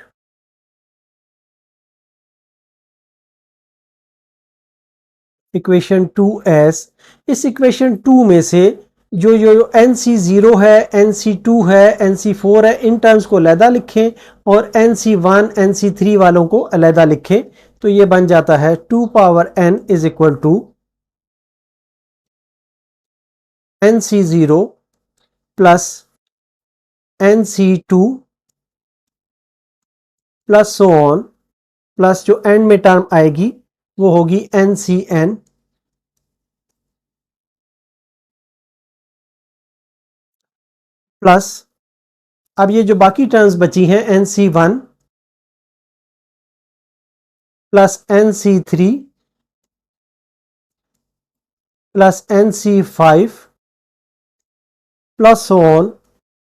इक्वेशन 2 एस, इस इक्वेशन 2 में से जो nc0 है, nc2 है, nc4 है, इन टर्म्स को अलहदा लिखें और nc1 nc3 वालों को अलहदा लिखें, तो ये बन जाता है 2 power n is equal to nc0 plus nc2 plus so on, plus जो एंड में टर्म आएगी वो होगी ncn प्लस, अब ये जो बाकी टर्म्स बची हैं nc1 plus nc3 plus nc5 plus on,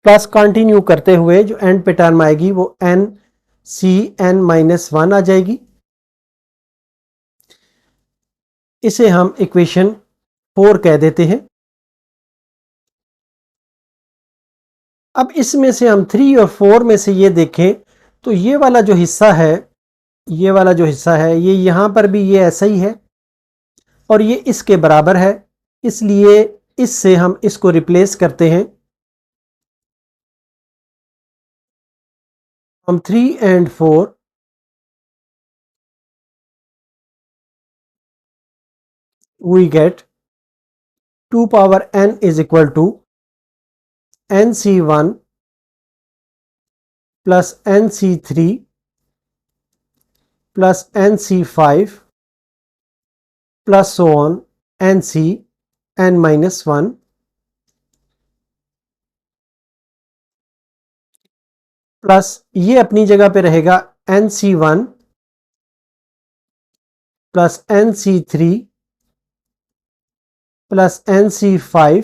plus continue करते हुए जो एंड पे टर्म आएगी वो ncn-1 आ जाएगी। इसे हम इक्वेशन 4 कह देते हैं। अब इसमें से हम 3 और 4 में से ये देखें तो ये वाला जो हिस्सा है, ये वाला जो हिस्सा है ये यहां पर भी ये ऐसा ही है और ये इसके बराबर है, इसलिए इससे हम इसको रिप्लेस करते हैं। हम 3 and 4 we get 2 power n is equal to nc1 plus nc3 plus nc5 plus so on nc(n-1) plus ये अपनी जगह पे रहेगा nc1 plus nc3 plus nc5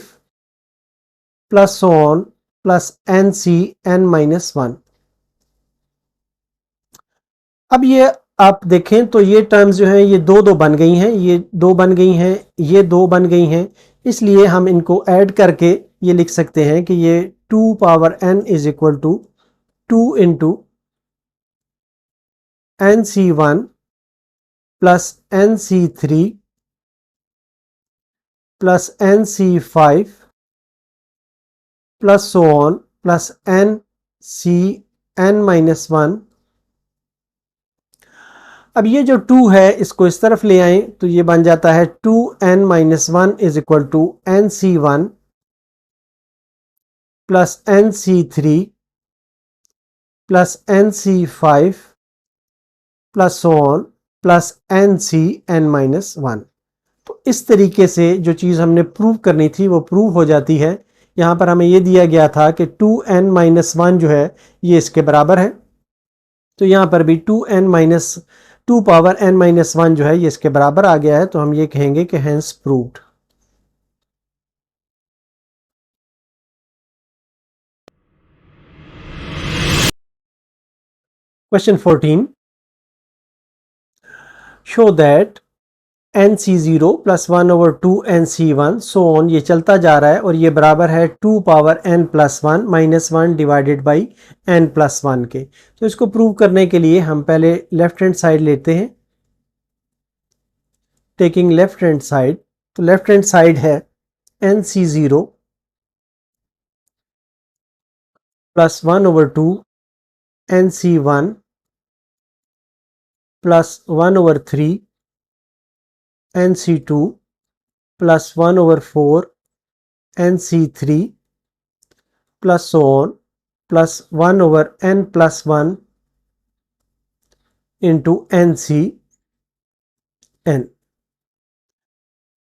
plus so on plus nc(n-1). अब ये आप देखें तो ये टर्म्स जो हैं ये दो दो बन गई हैं, ये दो बन गई हैं, ये दो बन गई हैं, इसलिए हम इनको ऐड करके ये लिख सकते हैं कि ये 2 power n is equal to 2 into nc1 plus nc3 plus nc5 plus so on plus n minus 1। अब ये जो 2 है इसको इस तरफ ले आए तो ये बन जाता है 2n minus 1 is equal to nc1 plus nc3 plus nc5 plus so on plus n minus 1। तो इस तरीके से जो चीज़ हमने प्रूव करनी थी वो प्रूव हो जाती है। यहाँ पर हमें ये दिया गया था कि 2n माइनस 1 जो है ये इसके बराबर है, तो यहाँ पर भी 2 पावर n माइनस 1 जो है ये इसके बराबर आ गया है, तो हम ये कहेंगे कि hence proved. Question 14, show that nc0 plus 1 over 2 nc1 so on, ये चलता जा रहा है और ये बराबर है 2 power n plus 1 minus 1 divided by n plus 1 के। तो इसको प्रूव करने के लिए हम पहले लेफ्ट हैंड साइड लेते हैं, टेकिंग लेफ्ट हैंड साइड। तो लेफ्ट हैंड साइड है nc0 plus 1 over 2 nc1 plus 1 over 3 nc2 plus 1 over 4 nc3 plus so on plus 1 over n plus 1 into n।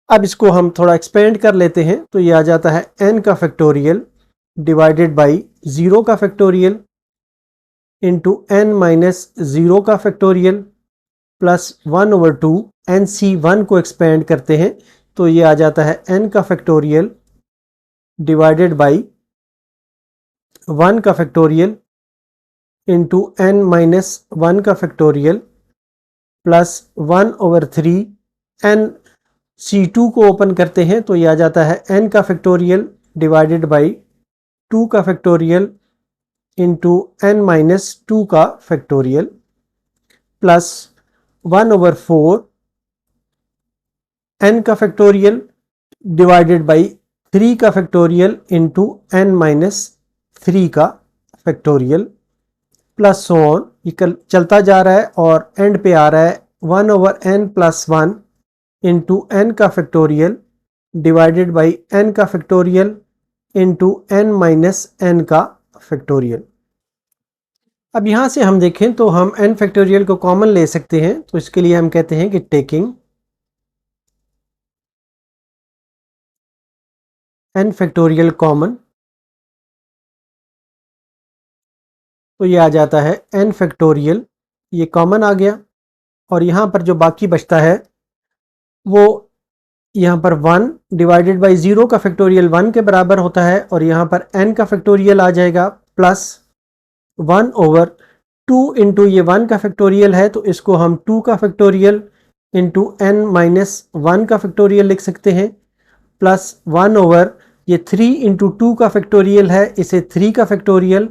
अब इसको हम थोड़ा एक्सपेंड कर लेते हैं तो ये आ जाता है n का फैक्टोरियल डिवाइडेड बाई 0 का फैक्टोरियल इंटू n माइनस 0 का फैक्टोरियल प्लस 1 ओवर 2 nc1 को एक्सपेंड करते हैं तो ये आ जाता है n का फैक्टोरियल डिवाइडेड बाई 1 का फैक्टोरियल इंटू n माइनस 1 का फैक्टोरियल प्लस 1 ओवर 3 nc2 को ओपन करते हैं तो ये आ जाता है n का फैक्टोरियल डिवाइडेड बाई 2 का फैक्टोरियल इंटू n माइनस 2 का फैक्टोरियल प्लस 1 ओवर 4 n का फैक्टोरियल डिवाइडेड बाई 3 का फैक्टोरियल इंटू n माइनस 3 का फैक्टोरियल प्लस सो ऑन। ये चलता जा रहा है और एंड पे आ रहा है 1 over n plus 1 into n का फैक्टोरियल डिवाइडेड बाई n का factorial into n minus n का फैक्टोरियल। अब यहाँ से हम देखें तो हम n फैक्टोरियल को कॉमन ले सकते हैं, तो इसके लिए हम कहते हैं कि टेकिंग n फैक्टोरियल कॉमन, तो ये आ जाता है n फैक्टोरियल, ये कॉमन आ गया और यहाँ पर जो बाकी बचता है वो यहाँ पर 1 डिवाइडेड बाई 0 का फैक्टोरियल 1 के बराबर होता है और यहाँ पर n का फैक्टोरियल आ जाएगा प्लस 1 ओवर 2 इंटू ये 1 का फैक्टोरियल है तो इसको हम 2 का फैक्टोरियल इंटू n माइनस 1 का फैक्टोरियल लिख सकते हैं प्लस 1 ओवर ये 3 इंटू 2 का फैक्टोरियल है, इसे 3 का फैक्टोरियल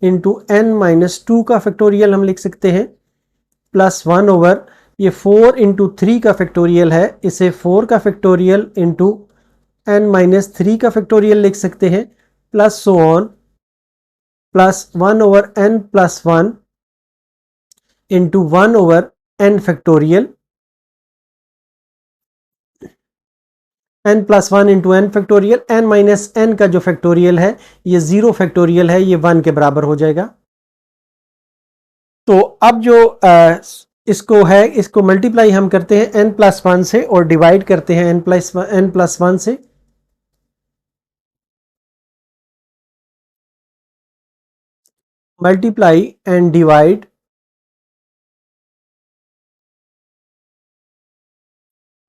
इंटू n माइनस 2 का फैक्टोरियल हम लिख सकते हैं प्लस 1 ओवर ये 4 इंटू 3 का फैक्टोरियल है, इसे 4 का फैक्टोरियल इंटू n माइनस 3 का फैक्टोरियल लिख सकते हैं plus so on plus 1 over n plus 1 into 1 over n factorial, n plus 1 into n factorial, n minus n का जो फैक्टोरियल है ये 0 फैक्टोरियल है, ये 1 के बराबर हो जाएगा। तो अब जो इसको है इसको मल्टीप्लाई हम करते हैं n प्लस 1 से और डिवाइड करते हैं n प्लस 1 से। Multiply and divide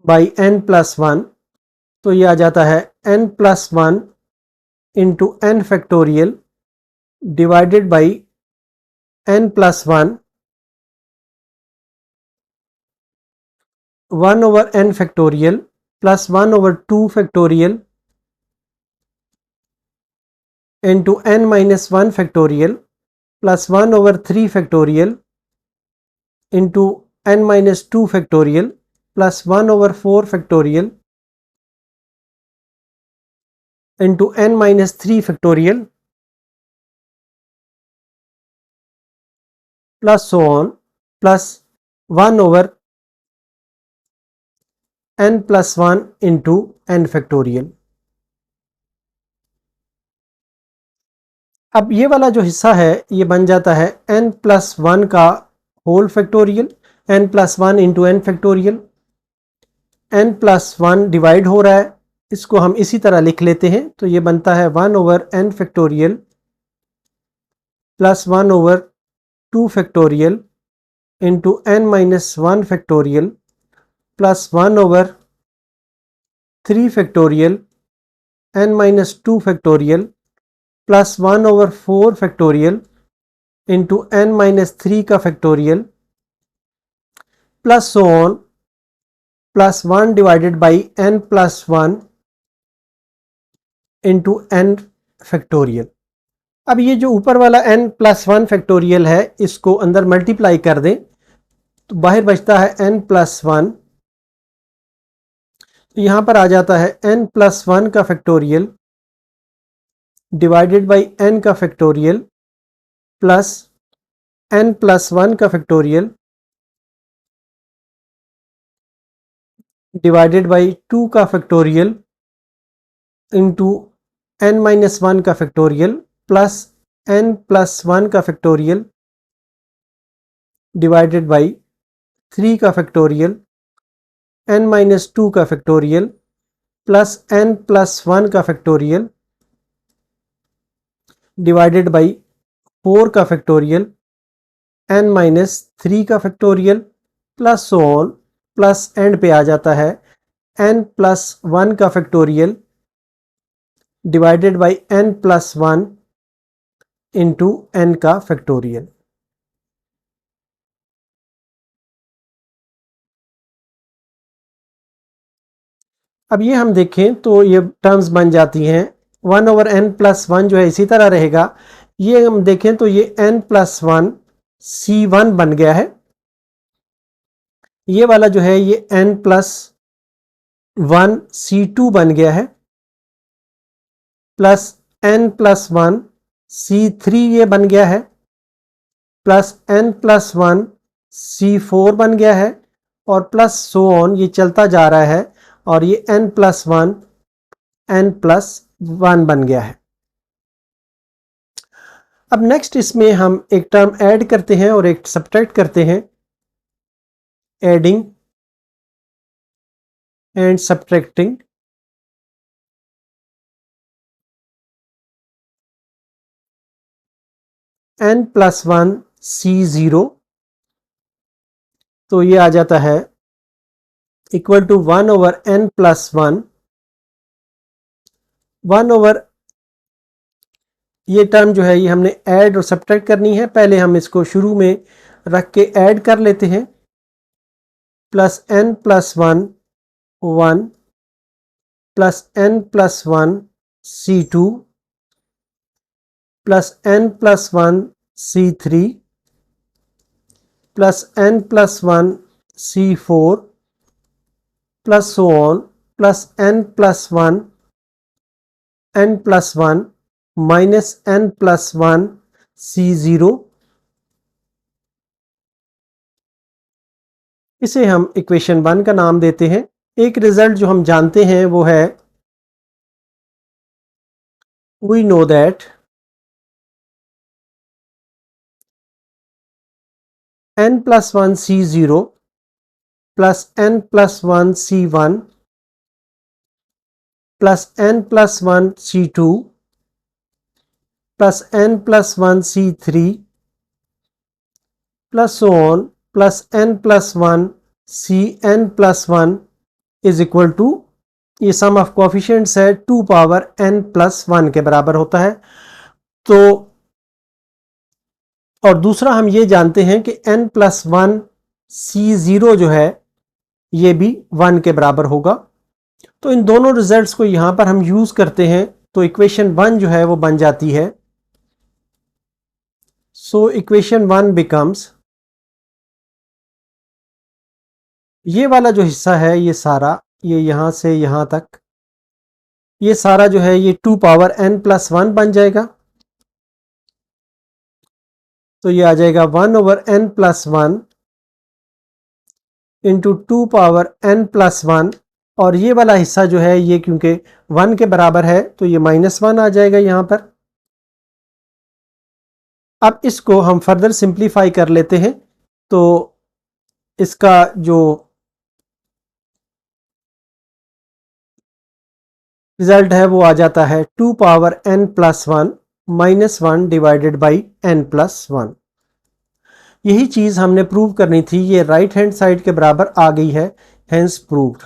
by n plus 1, तो ये आ जाता है n plus 1 into n factorial divided by n plus 1 over n factorial plus 1 over 2 factorial into n minus 1 factorial plus 1 over 3 factorial into n minus 2 factorial plus 1 over 4 factorial into n minus 3 factorial plus so on plus 1 over n plus 1 into n factorial. अब ये वाला जो हिस्सा है ये बन जाता है n प्लस 1 का whole factorial, n plus 1 into n factorial. n plus 1 divide हो रहा है, इसको हम इसी तरह लिख लेते हैं, तो ये बनता है 1 over n factorial plus 1 over 2 factorial into n minus 1 factorial plus 1 over 3 factorial n minus 2 factorial plus 1 over 4 factorial into n minus 3 का factorial plus so on plus 1 divided by n plus 1 into n factorial. अब ये जो ऊपर वाला n प्लस 1 फैक्टोरियल है इसको अंदर मल्टीप्लाई कर दें तो बाहर बचता है n प्लस 1, तो यहां पर आ जाता है n प्लस 1 का फैक्टोरियल डिवाइडेड बाई n का फैक्टोरियल प्लस n प्लस 1 का फैक्टोरियल डिवाइडेड बाई 2 का फैक्टोरियल इंटू n माइनस 1 का फैक्टोरियल प्लस n प्लस 1 का फैक्टोरियल डिवाइडेड बाई 3 का फैक्टोरियल n माइनस 2 का फैक्टोरियल प्लस n प्लस 1 का फैक्टोरियल डिवाइडेड बाई 4 का फैक्टोरियल n माइनस 3 का factorial plus so on plus and पे आ जाता है n प्लस 1 का factorial divided by n plus 1 into n का फैक्टोरियल। अब ये हम देखें तो ये टर्म्स बन जाती हैं 1 ओवर n प्लस 1 जो है इसी तरह रहेगा। ये हम देखें तो ये n प्लस 1 c1 बन गया है, ये वाला जो है ये n प्लस 1 c2 बन गया है प्लस n प्लस 1 c3 ये बन गया है प्लस n प्लस 1 c4 बन गया है और प्लस सो ऑन ये चलता जा रहा है और ये n प्लस 1 n प्लस 1 बन गया है। अब नेक्स्ट इसमें हम एक टर्म ऐड करते हैं और एक सब्ट्रैक्ट करते हैं, adding and subtracting. n plus 1 c0 तो ये आ जाता है equal to 1 over n plus 1 over ये टर्म जो है ये हमने ऐड और सब्ट्रैक्ट करनी है। पहले हम इसको शुरू में रख के ऐड कर लेते हैं, plus n plus 1 1 plus n plus 1 c2 plus n plus 1 c3 plus n plus 1 c4 plus so on plus n plus 1 n plus 1 minus n plus 1 c0। इसे हम इक्वेशन 1 का नाम देते हैं। एक रिजल्ट जो हम जानते हैं वो है we know that n plus 1 c0 plus n plus 1 c1 plus n plus 1 c2 plus n plus 1 c3 plus so on plus n plus 1 cn plus 1 is equal to, ये सम ऑफ कोएफिशिएंट्स है 2 पावर n प्लस 1 के बराबर होता है। तो और दूसरा हम ये जानते हैं कि n प्लस 1 c0 जो है ये भी 1 के बराबर होगा। तो इन दोनों रिजल्ट्स को यहां पर हम यूज करते हैं तो इक्वेशन 1 जो है वो बन जाती है। सो इक्वेशन 1 बिकम्स, ये वाला जो हिस्सा है ये सारा, ये यहां से यहां तक, ये सारा जो है ये 2 पावर n प्लस 1 बन जाएगा। तो ये आ जाएगा 1 over n plus 1 into 2 power n plus 1, और ये वाला हिस्सा जो है ये क्योंकि 1 के बराबर है तो ये -1 आ जाएगा यहां पर। अब इसको हम फर्दर सिंप्लीफाई कर लेते हैं, तो इसका जो रिजल्ट है वो आ जाता है 2 power n plus 1 -1 divided by n plus 1। यही चीज हमने प्रूव करनी थी, ये राइट हैंड साइड के बराबर आ गई है, हेंस प्रूव्ड।